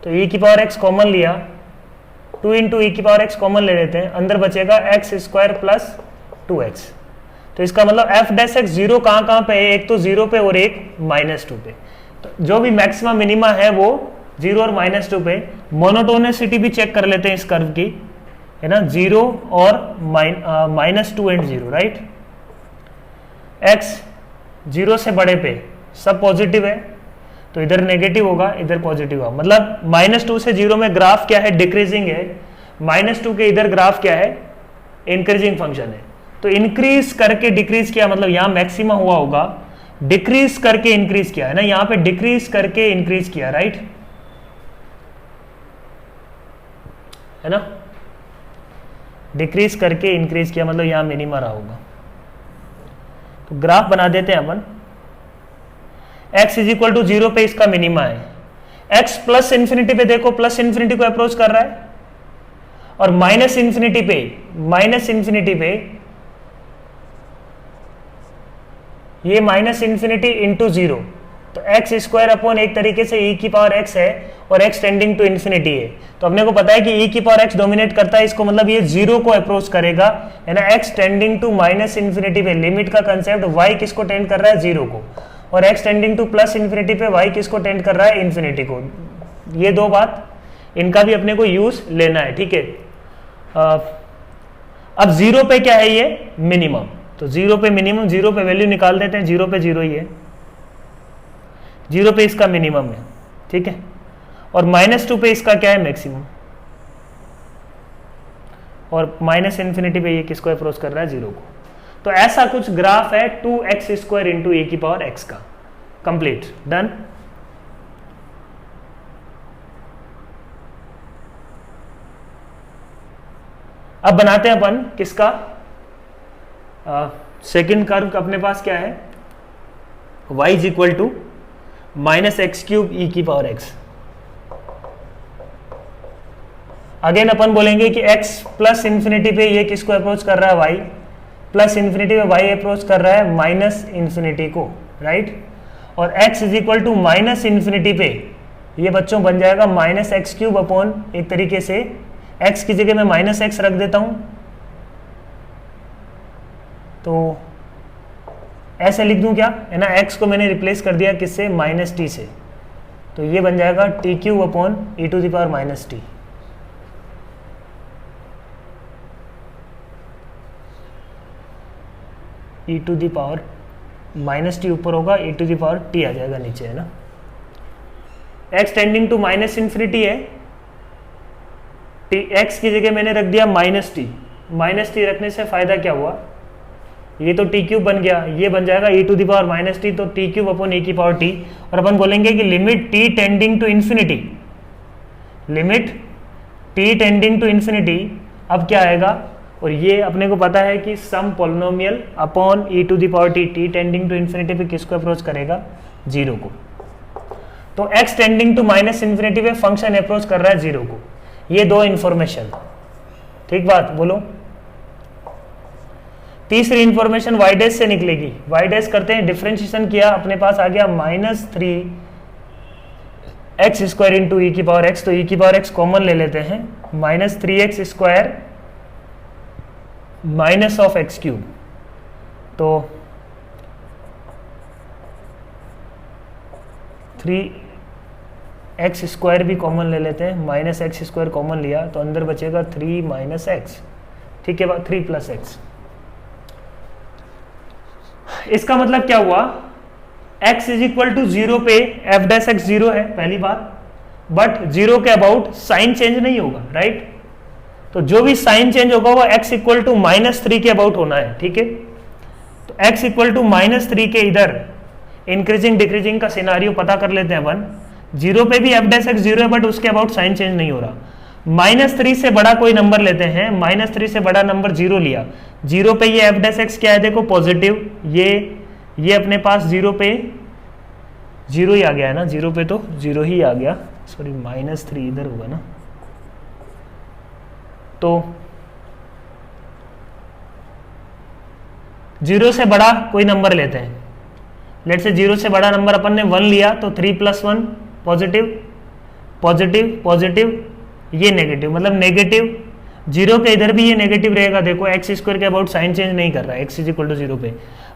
तो e की पावर x कॉमन लिया, 2 इंटू ई की पावर x कॉमन ले लेते हैं, अंदर बचेगा x स्क्वायर प्लस 2x। तो इसका मतलब f डैश x जीरो कहाँ पे है, एक तो जीरो पे और एक -2 पे। तो जो भी मैक्सिमा मिनिमा है वो 0 और -2 पे। मोनोटोनिसिटी भी चेक कर लेते हैं इस कर्व की, है ना, 0 और -2 एंड 0, राइट। x 0 से बड़े पे सब पॉजिटिव है, तो इधर नेगेटिव होगा, इधर पॉजिटिव होगा, मतलब -2 से 0 में ग्राफ क्या है, डिक्रीजिंग है, -2 के इधर ग्राफ क्या है, इंक्रीजिंग फंक्शन है। तो इंक्रीज करके डिक्रीज किया, मतलब यहाँ मैक्सिमा हुआ होगा, डिक्रीज करके इंक्रीज किया, है ना, यहाँ पे डिक्रीज करके इंक्रीज किया, राइट, है ना, डिक्रीज करके इंक्रीज किया, मतलब यहाँ मिनिमा रहा होगा। तो ग्राफ बना देते हैं अपन, x इज इक्वल टू 0 पे इसका मिनिमा है, x प्लस इंफिनिटी पे देखो, प्लस इंफिनिटी को अप्रोच कर रहा है, और माइनस इंफिनिटी पे ये माइनस इंफिनिटी इंटू 0, तो एक्स स्क्वायर अपॉन एक तरीके से e की पावर x है और x टेंडिंग टू इंफिनिटी है। तो अपने को पता है कि e की पावर x डोमिनेट करता है, इसको मतलब ये 0 को अप्रोच करेगा, है ना, x tending to minus infinity पे, लिमिट का कंसेप्ट, y किसको टेंड कर रहा है, 0 को, और x tending to plus infinity पे y किसको टेंड कर रहा है, इंफिनिटी को। ये दो बात, इनका भी अपने को यूज लेना है, ठीक है। अब 0 पे क्या है, ये मिनिमम, तो 0 पे मिनिमम, 0 पे वैल्यू निकाल देते हैं, 0 पे 0 ही है, 0 पे इसका मिनिमम है, ठीक है, और -2 पे इसका क्या है, मैक्सिमम, और माइनस इंफिनिटी पे ये किसको अप्रोच कर रहा है, 0 को। तो ऐसा कुछ ग्राफ है 2x स्क्वायर इंटू ए की पावर x का, कंप्लीट, डन। अब बनाते हैं अपन किसका, सेकेंड कर्व अपने पास क्या है, y is equal to -x³ e की पावर x। अगेन अपन बोलेंगे कि x प्लस इंफिनिटी पे ये किसको अप्रोच कर रहा है, y प्लस इंफिनिटी पे y अप्रोच कर रहा है माइनस इंफिनिटी को, राइट, और x is equal to minus infinity पे ये बच्चों बन जाएगा -x³ अपॉन एक तरीके से x की जगह मैं -x रख देता हूं, तो ऐसे लिख दूं क्या, है ना, x को मैंने रिप्लेस कर दिया किससे, -t से, तो ये बन जाएगा t³ upon e to the power -t। e to the power -t ऊपर होगा, e to the power t आ जाएगा नीचे, है ना। x tending to minus infinity है, x की जगह मैंने रख दिया -t रखने से फायदा क्या हुआ, ये तो t³ बन गया, ये बन जाएगा e to the power -t, तो t³ अपॉन e की पावर t, और अपन बोलेंगे कि limit t tending to infinity, limit t tending to infinity, अब क्या आएगा, और ये अपने को पता है कि some polynomial upon e to the power t tending to infinity पे किसको अप्रोच करेगा, 0 को। तो x tending to minus infinity पे फंक्शन अप्रोच कर रहा है 0 को। ये दो इंफॉर्मेशन, ठीक बात, बोलो। तीसरी इंफॉर्मेशन y डैश से निकलेगी, y डैश करते हैं, डिफरेंशिएशन किया, अपने पास आ गया -3x स्क्वायर इंटू ई की पावर x, तो e की पावर x कॉमन ले लेते हैं, -3x square minus of x³, तो 3x स्क्वायर भी कॉमन ले लेते हैं, -x स्क्वायर कॉमन लिया तो अंदर बचेगा 3 - x, ठीक है, 3 + x, इसका मतलब क्या हुआ, x इज इक्वल टू 0 पे f डैश x 0 है पहली बात, बट 0 के अबाउट साइन चेंज नहीं होगा, राइट। तो जो भी साइन चेंज होगा वो x इक्वल टू -3 के अबाउट होना है, ठीक है। तो x इक्वल टू -3 के इधर इंक्रीजिंग डिक्रीजिंग का सिनारियो पता कर लेते हैं अपन। 0 पे भी f डैश x 0 है बट उसके अबाउट साइन चेंज नहीं हो रहा। -3 से बड़ा कोई नंबर लेते हैं, -3 से बड़ा नंबर 0 लिया, 0 पे ये f डैश x क्या है देखो पॉजिटिव, ये अपने पास 0 पे 0 ही आ गया है ना, 0 पे तो 0 ही आ गया, सॉरी -3 इधर होगा ना। तो 0 से बड़ा कोई नंबर लेते हैं, लेट से 0 से बड़ा नंबर अपन ने 1 लिया, तो 3 + 1 पॉजिटिव पॉजिटिव पॉजिटिव, ये नेगेटिव, मतलब नेगेटिव 0 के इधर भी ये नेगेटिव रहेगा, देखो x² के अबाउट साइन चेंज नहीं कर रहा है, x इज इक्वल टू 0 पे।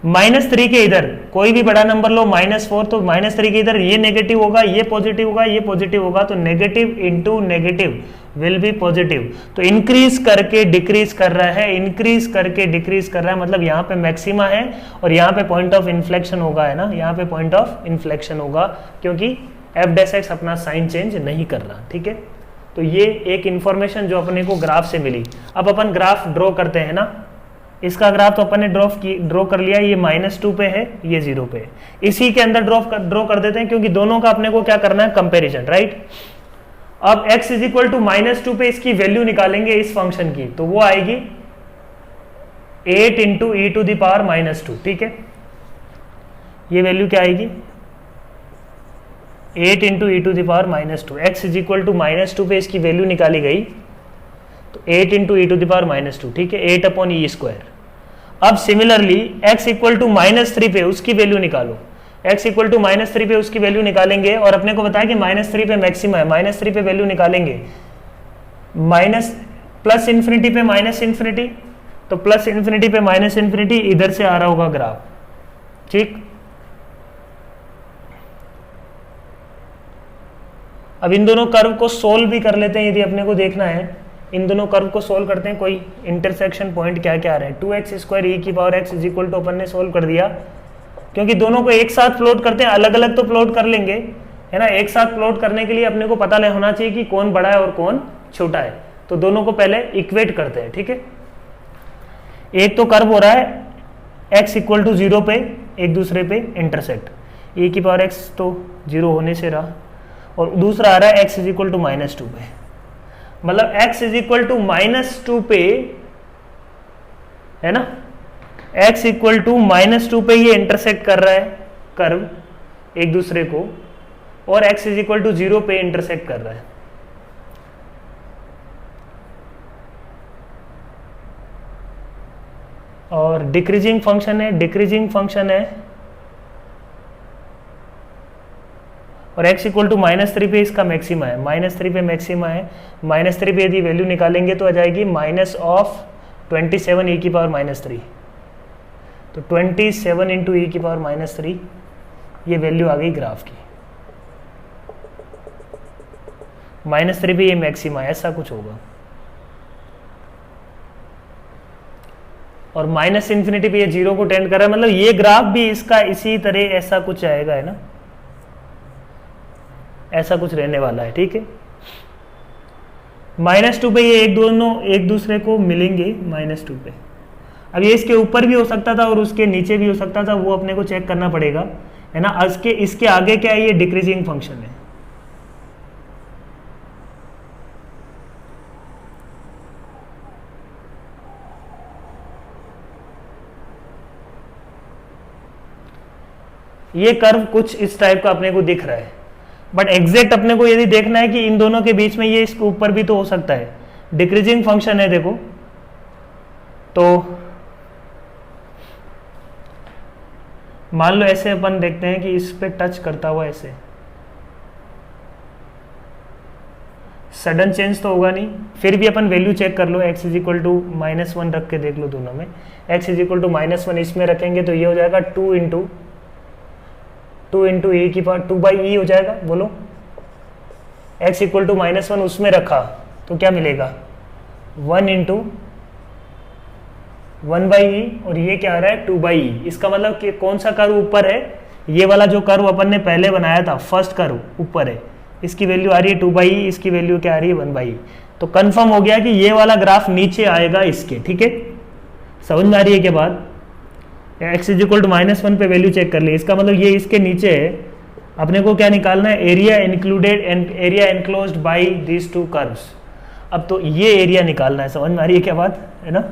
-3 के इधर कोई भी बड़ा नंबर लो, -4, तो -3 के इधर ये नेगेटिव होगा, ये पॉजिटिव होगा, ये पॉजिटिव होगा, तो negative into negative will be positive. तो इंक्रीज करके डिक्रीज कर रहा है, इंक्रीज करके डिक्रीज कर रहा है, मतलब यहाँ पे मैक्सिमा है और यहाँ पे पॉइंट ऑफ इन्फ्लेक्शन होगा, है ना, यहाँ पे पॉइंट ऑफ इन्फ्लेक्शन होगा, क्योंकि f डैश x अपना साइन चेंज नहीं कर रहा, ठीक है। तो ये एक इंफॉर्मेशन जो अपने को ग्राफ से मिली। अब अपन ग्राफ ड्रॉ करते हैं ना, इसका ग्राफ तो अपन ने ड्रॉ कर लिया, ये -2 पे है, ये 0 पे है, इसी के अंदर ड्रॉ कर देते हैं, क्योंकि दोनों का अपने को क्या करना है, कंपैरिजन, राइट। अब x इज इक्वल टू -2 पे इसकी वैल्यू निकालेंगे इस फंक्शन की, तो वो आएगी 8 इंटू e⁻², ठीक है। ये वैल्यू क्या आएगी, 8 into e⁻²। x is equal to -2 पे इसकी वैल्यू निकाली गई, तो 8 इंटू e⁻², ठीक है, 8/e²। अब सिमिलरली x इक्वल टू -3 पे उसकी वैल्यू निकालो, x इक्वल टू -3 पे उसकी वैल्यू निकालेंगे, और अपने को बताया कि -3 पे मैक्सिमा है, -3 पे वैल्यू निकालेंगे, +∞ पे -∞, तो +∞ पे -∞, इधर से आ रहा होगा ग्राफ, ठीक। अब इन दोनों कर्व को सोल्व भी कर लेते हैं, यदि अपने को देखना है, इन दोनों कर्व को सोल्व करते हैं, कोई इंटरसेक्शन पॉइंट क्या क्या आ रहे हैं। 2x² e⁻x is equal to अपन ने सोल्व कर दिया, क्योंकि दोनों को एक साथ प्लॉट करते हैं, अलग अलग तो प्लॉट कर लेंगे, है ना। एक साथ प्लॉट करने के लिए अपने को पता होना चाहिए कि कौन बड़ा है और कौन छोटा है, तो दोनों को पहले इक्वेट करते हैं, ठीक है। एक तो कर्व हो रहा है x इक्वल टू 0 पे एक दूसरे पे इंटरसेक्ट, e⁻x तो 0 होने से रहा, और दूसरा आ रहा है x इज इक्वल टू -2 पे, मतलब x इज इक्वल टू -2 पे, है ना, x इक्वल टू -2 पे ये इंटरसेक्ट कर रहा है कर्व एक दूसरे को, और x इज इक्वल टू 0 पे इंटरसेक्ट कर रहा है। और डिक्रीजिंग फंक्शन है, और x इक्वल टू -3 पे इसका मैक्सिमा है, -3 पे मैक्सिमा है, -3 पे यदि वैल्यू निकालेंगे तो आ जाएगी -27 e⁻3, तो 27 इंटू e⁻3 ये वैल्यू आ गई ग्राफ की, -3 पे ये मैक्सिमा है, ऐसा कुछ होगा, और -∞ पे ये 0 को टेंड कर रहा है, मतलब ये ग्राफ भी इसका इसी तरह ऐसा कुछ आएगा, है ना, ऐसा कुछ रहने वाला है, ठीक है। -2 पे ये एक दूसरे को मिलेंगे, -2 पे। अब ये इसके ऊपर भी हो सकता था और उसके नीचे भी हो सकता था, वो अपने को चेक करना पड़ेगा, है ना। इसके आगे क्या है, ये डिक्रीजिंग फंक्शन है, ये कर्व कुछ इस टाइप का अपने को दिख रहा है, बट एग्जैक्ट अपने को यदि देखना है कि इन दोनों के बीच में ये इसके ऊपर भी तो हो सकता है, डिक्रीजिंग फंक्शन है देखो, तो मान लो ऐसे अपन देखते हैं कि इस पे टच करता हुआ ऐसे, सडन चेंज तो होगा नहीं, फिर भी अपन वैल्यू चेक कर लो, x इज इक्वल टू -1 रख के देख लो दोनों में, x इज इक्वल टू -1 इसमें रखेंगे तो ये हो जाएगा 2 इंटू e⁻2/e हो जाएगा, बोलो। x इक्वल टू -1 उसमें रखा तो क्या मिलेगा, 1 इंटू 1/e और ये क्या आ रहा है 2/e। इसका मतलब कि कौन सा कर्व ऊपर है, ये वाला जो कर्व अपन ने पहले बनाया था फर्स्ट कर्व ऊपर है, इसकी वैल्यू आ रही है 2/e, इसकी वैल्यू क्या आ रही है 1/e। तो कंफर्म हो गया कि ये वाला ग्राफ नीचे आएगा इसके, ठीक है। समझ में आ रही है के बाद x इज इक्वल टू -1 पे वैल्यू चेक कर ली, इसका मतलब ये इसके नीचे है। अपने को क्या निकालना है, area included and area enclosed bye these two curves. अब तो ये एरिया निकालना है, समझ में आ रही है क्या बात है ना।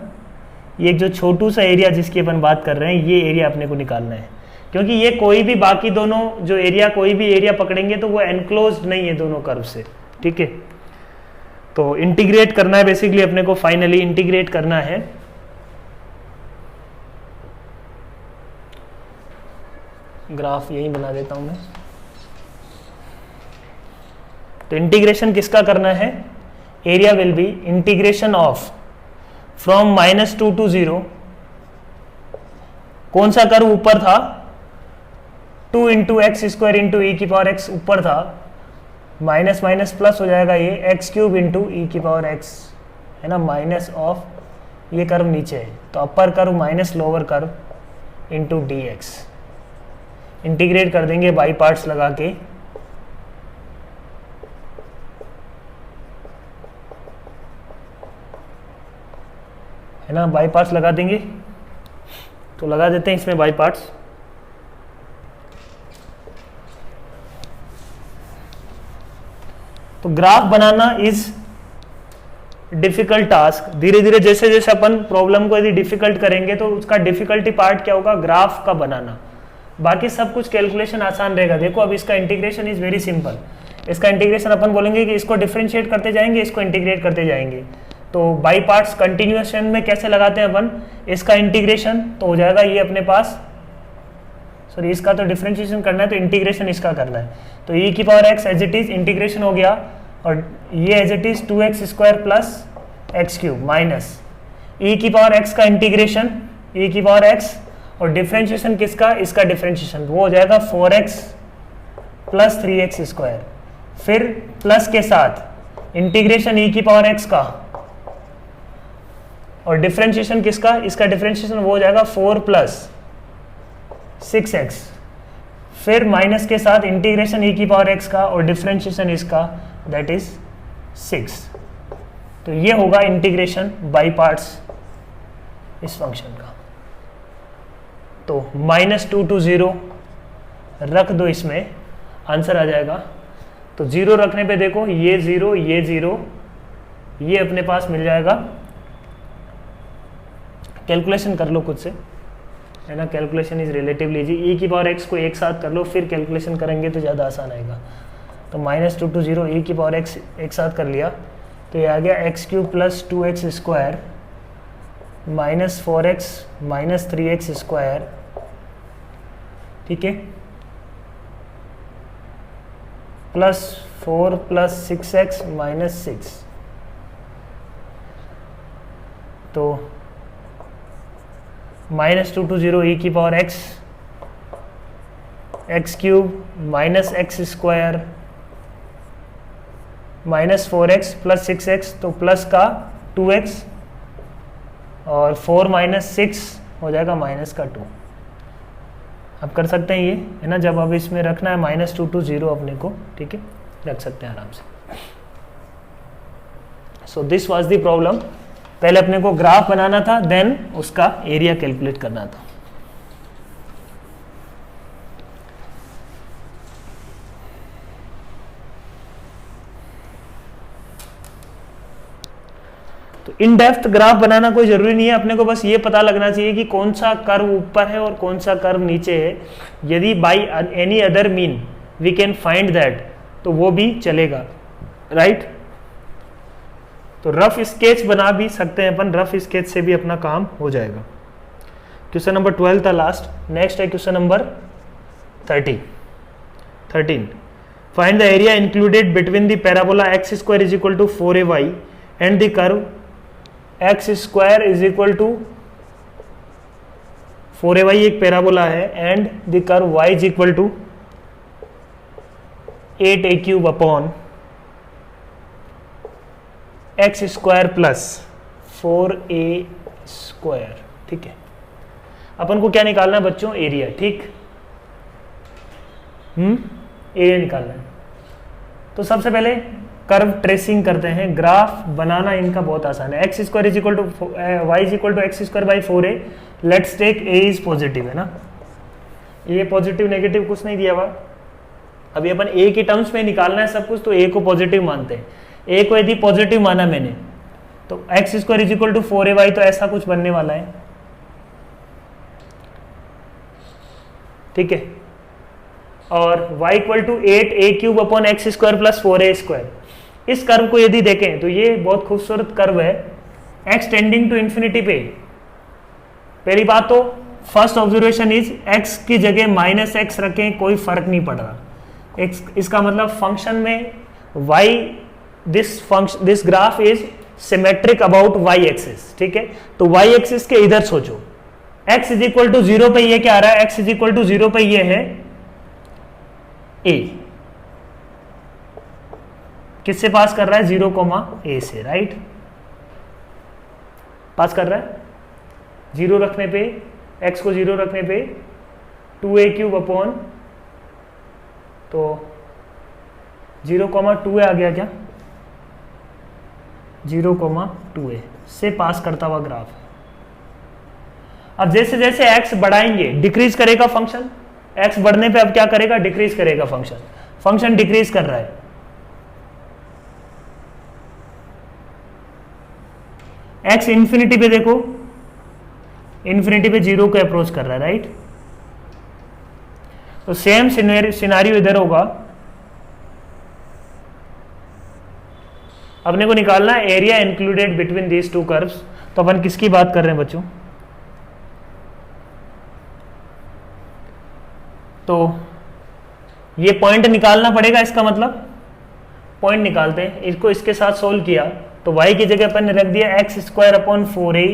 ये जो छोटू सा एरिया जिसकी अपन बात कर रहे हैं, ये एरिया अपने को निकालना है, क्योंकि ये कोई भी बाकी दोनों जो एरिया कोई भी एरिया पकड़ेंगे तो वो एनक्लोज्ड नहीं है दोनों कर्व से, ठीक है। तो इंटीग्रेट करना है बेसिकली अपने को, फाइनली इंटीग्रेट करना है। ग्राफ यही बना देता हूं मैं। तो इंटीग्रेशन किसका करना है, area will be integration of from -2 to 0, कौन सा कर्व ऊपर था, 2 × x² × e⁻x ऊपर था, माइनस माइनस प्लस हो जाएगा, ये x³ × e⁻x है ना, माइनस ऑफ ये कर्व नीचे है, तो upper curve minus lower curve into dx। Integrate कर देंगे बाई पार्ट्स लगा के, है ना, बाई पार्ट्स लगा देंगे। तो लगा देते हैं इसमें बाई पार्ट्स। तो graph banana is difficult task. धीरे धीरे जैसे जैसे अपन प्रॉब्लम को यदि डिफिकल्ट करेंगे तो उसका डिफिकल्टी पार्ट क्या होगा, ग्राफ का बनाना। बाकी सब कुछ कैलकुलेशन आसान रहेगा। देखो अब इसका इंटीग्रेशन इज वेरी सिंपल। इसका इंटीग्रेशन अपन बोलेंगे कि इसको डिफरेंशिएट करते जाएंगे, इसको इंटीग्रेट करते जाएंगे। तो बाई पार्ट्स कंटिन्यूएशन में कैसे लगाते हैं अपन, इसका इंटीग्रेशन तो हो जाएगा ये अपने पास, सॉरी इसका तो डिफरेंशिएशन करना है, तो इंटीग्रेशन इसका करना है। तो e⁻x as it is integration हो गया, और ये as it is 2x² + x³ minus e⁻x का इंटीग्रेशन e⁻x, और डिफरेंशिएशन किसका, इसका डिफरेंशिएशन वो हो जाएगा 4x + 3x²। फिर प्लस के साथ इंटीग्रेशन e⁻x का, और डिफरेंशिएशन किसका, इसका डिफरेंशिएशन वो हो जाएगा 4 + 6x। फिर माइनस के साथ इंटीग्रेशन e⁻x का, और डिफरेंशिएशन इसका दैट इज 6। तो ये होगा इंटीग्रेशन बाई पार्ट्स इस फंक्शन का। तो -2 to 0 रख दो, इसमें आंसर आ जाएगा। तो 0 रखने पे देखो ये 0 ये 0 ये अपने पास मिल जाएगा। कैलकुलेशन कर लो खुद से, है ना, calculation is relatively easy. e⁻x को एक साथ कर लो, फिर कैलकुलेशन करेंगे तो ज़्यादा आसान आएगा। तो -2 to 0 e⁻x एक साथ कर लिया, तो ये आ गया x³ + 2x² -4x - 3x², ठीक है, +4 + 6x - 6। तो -2 to 0 e⁻x x³ - x² -4x + 6x, तो प्लस का 2x, और 4 - 6 हो जाएगा माइनस का 2। अब कर सकते हैं ये, है ना, जब अब इसमें रखना है -2 to 0 अपने को, ठीक है, रख सकते हैं आराम से। So this was the problem. पहले अपने को ग्राफ बनाना था, देन उसका एरिया कैलकुलेट करना था। तो इन डेप्थ ग्राफ बनाना कोई जरूरी नहीं है, अपने को बस ये पता लगना चाहिए कि कौन सा कर्व ऊपर है और कौन सा कर्व नीचे है। यदि by any other mean we can find that, तो वो भी चलेगा, राइट। तो रफ स्केच बना भी सकते हैं अपन, रफ स्केच से भी अपना काम हो जाएगा। क्वेश्चन नंबर 12 था लास्ट। नेक्स्ट है question number 13। Find the area included between the parabola x² = 4ay and the curve x² = 4ay एक पैराबोला है, and the curve y = 8a³ upon x² + 4a²। ठीक है, अपन को क्या निकालना है बच्चों? एरिया। ठीक, एरिया निकालना है। तो सबसे पहले कर्व ट्रेसिंग करते हैं। ग्राफ बनाना इनका बहुत आसान है। X square is equal to y is equal to x square by 4a। Let's take a is positive, है ना, ये पॉजिटिव नेगेटिव कुछ नहीं दिया हुआ। अभी अपन ए के टर्म्स में निकालना है सब कुछ, तो ए को पॉजिटिव मानते हैं। ए को यदि पॉजिटिव माना मैंने, तो x square is equal to 4ay, तो ऐसा कुछ बनने वाला है। ठीक है, और y equal to 8a³ upon x square plus 4a square. इस कर्व को यदि देखें तो ये बहुत खूबसूरत कर्व है, x टेंडिंग टू इन्फिनिटी पे। पहली बात तो फर्स्ट ऑब्जर्वेशन इज x की जगह -x रखें, कोई फर्क नहीं पड़ रहा। इसका मतलब फंक्शन में y, this graph is symmetric about y axis. ठीक है, तो y एक्सिस के इधर सोचो, x इज इक्वल टू 0 पे ये क्या आ रहा है? x इज इक्वल टू 0 पे ये है a। किससे पास कर रहा है? 0, a से, राइट। पास कर रहा है 0 रखने पे, x को 0 रखने पे 2a³ अपॉन, तो 0, 2a आ गया क्या? 0, 2a से पास करता हुआ ग्राफ है। अब जैसे जैसे x बढ़ाएंगे डिक्रीज करेगा फंक्शन, x बढ़ने पे अब क्या करेगा? डिक्रीज करेगा फंक्शन। फंक्शन डिक्रीज कर रहा है, x इन्फिनिटी पे देखो, इन्फिनिटी पे 0 को अप्रोच कर रहा है, राइट। तो सेम सिनारियो इधर होगा। अपने को निकालना है area included between these two curves. तो अपन किसकी बात कर रहे हैं बच्चों? तो ये पॉइंट निकालना पड़ेगा, इसका मतलब पॉइंट निकालते हैं। इसको इसके साथ सोल्व किया तो y की जगह अपन ने रख दिया x square upon 4a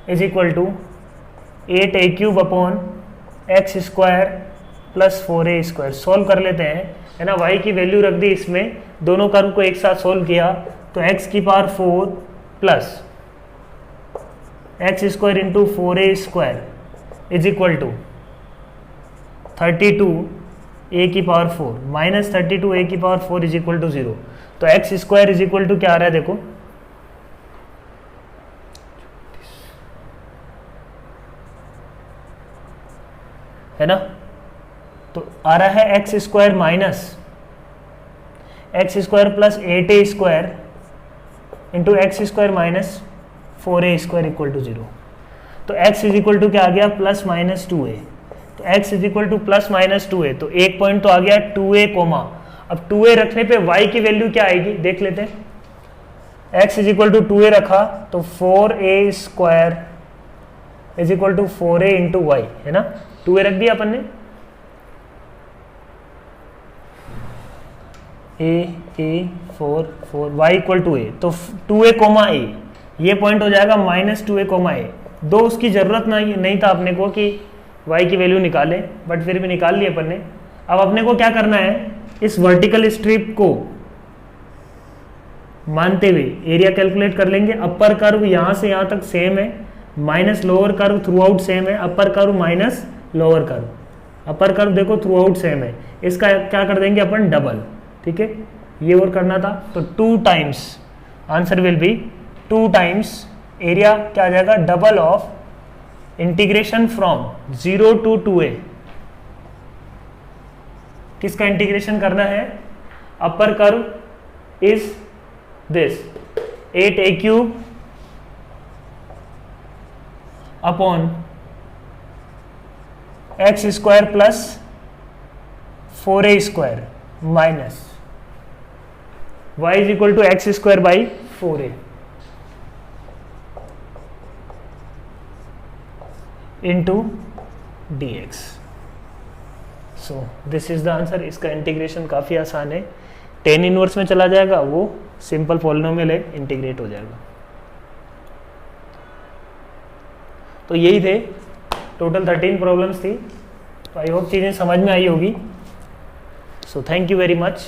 is equal to 8a³ upon x square plus 4a square. Solve कर लेते हैं, है ना। y की वैल्यू रख दी इसमें, दोनों कर्व को एक साथ सोल्व किया तो x की power 4 plus x square into 4a square is equal to 32a की पावर 4 माइनस 32a की पावर 4 इज इक्वल टू 0। तो x square is equal to क्या आ रहा है देखो, है ना। तो आ रहा है x square minus x square plus 8a square into x square minus 4a square equal to 0। तो x इज इक्वल टू क्या आ गया? Plus minus 2a। तो x is equal to plus minus 2a, तो एक पॉइंट तो आ गया 2a कोमा। अब 2a रखने पे y की वैल्यू क्या आएगी देख लेते हैं। x is equal to 2a रखा तो 4a square is equal to 4a into y, है ना। 2a रख दिया अपन ने, a4 y equal to a, तो 2a कोमा a, ये पॉइंट हो जाएगा माइनस 2a कोमा a। दो उसकी जरूरत नहीं था अपने को कि y की वैल्यू निकालें, बट फिर भी निकाल ली अपन ने। अब अपने को क्या करना है, इस वर्टिकल स्ट्रिप को मानते हुए एरिया कैलकुलेट कर लेंगे। अपर कर्व यहां से यहां तक सेम है, minus lower curve throughout same है, upper curve minus lower curve, upper curve देखो थ्रू आउट सेम है। इसका क्या कर देंगे अपन? डबल। ठीक है, ये और करना था तो 2 times, answer will be 2 times area क्या आ जाएगा? Double of integration from 0 to 2a। किसका इंटीग्रेशन करना है? Upper curve is this 8a³ upon x square plus 4a square minus y is equal to x square by 4a into dx। So this is the answer. इसका इंटीग्रेशन काफ़ी आसान है, tan इनवर्स में चला जाएगा, वो सिंपल पॉलिनोमियल है, इंटीग्रेट हो जाएगा। तो यही थे, टोटल 13 प्रॉब्लम्स थी। तो आई होप चीज़ें समझ में आई होगी। So thank you very much.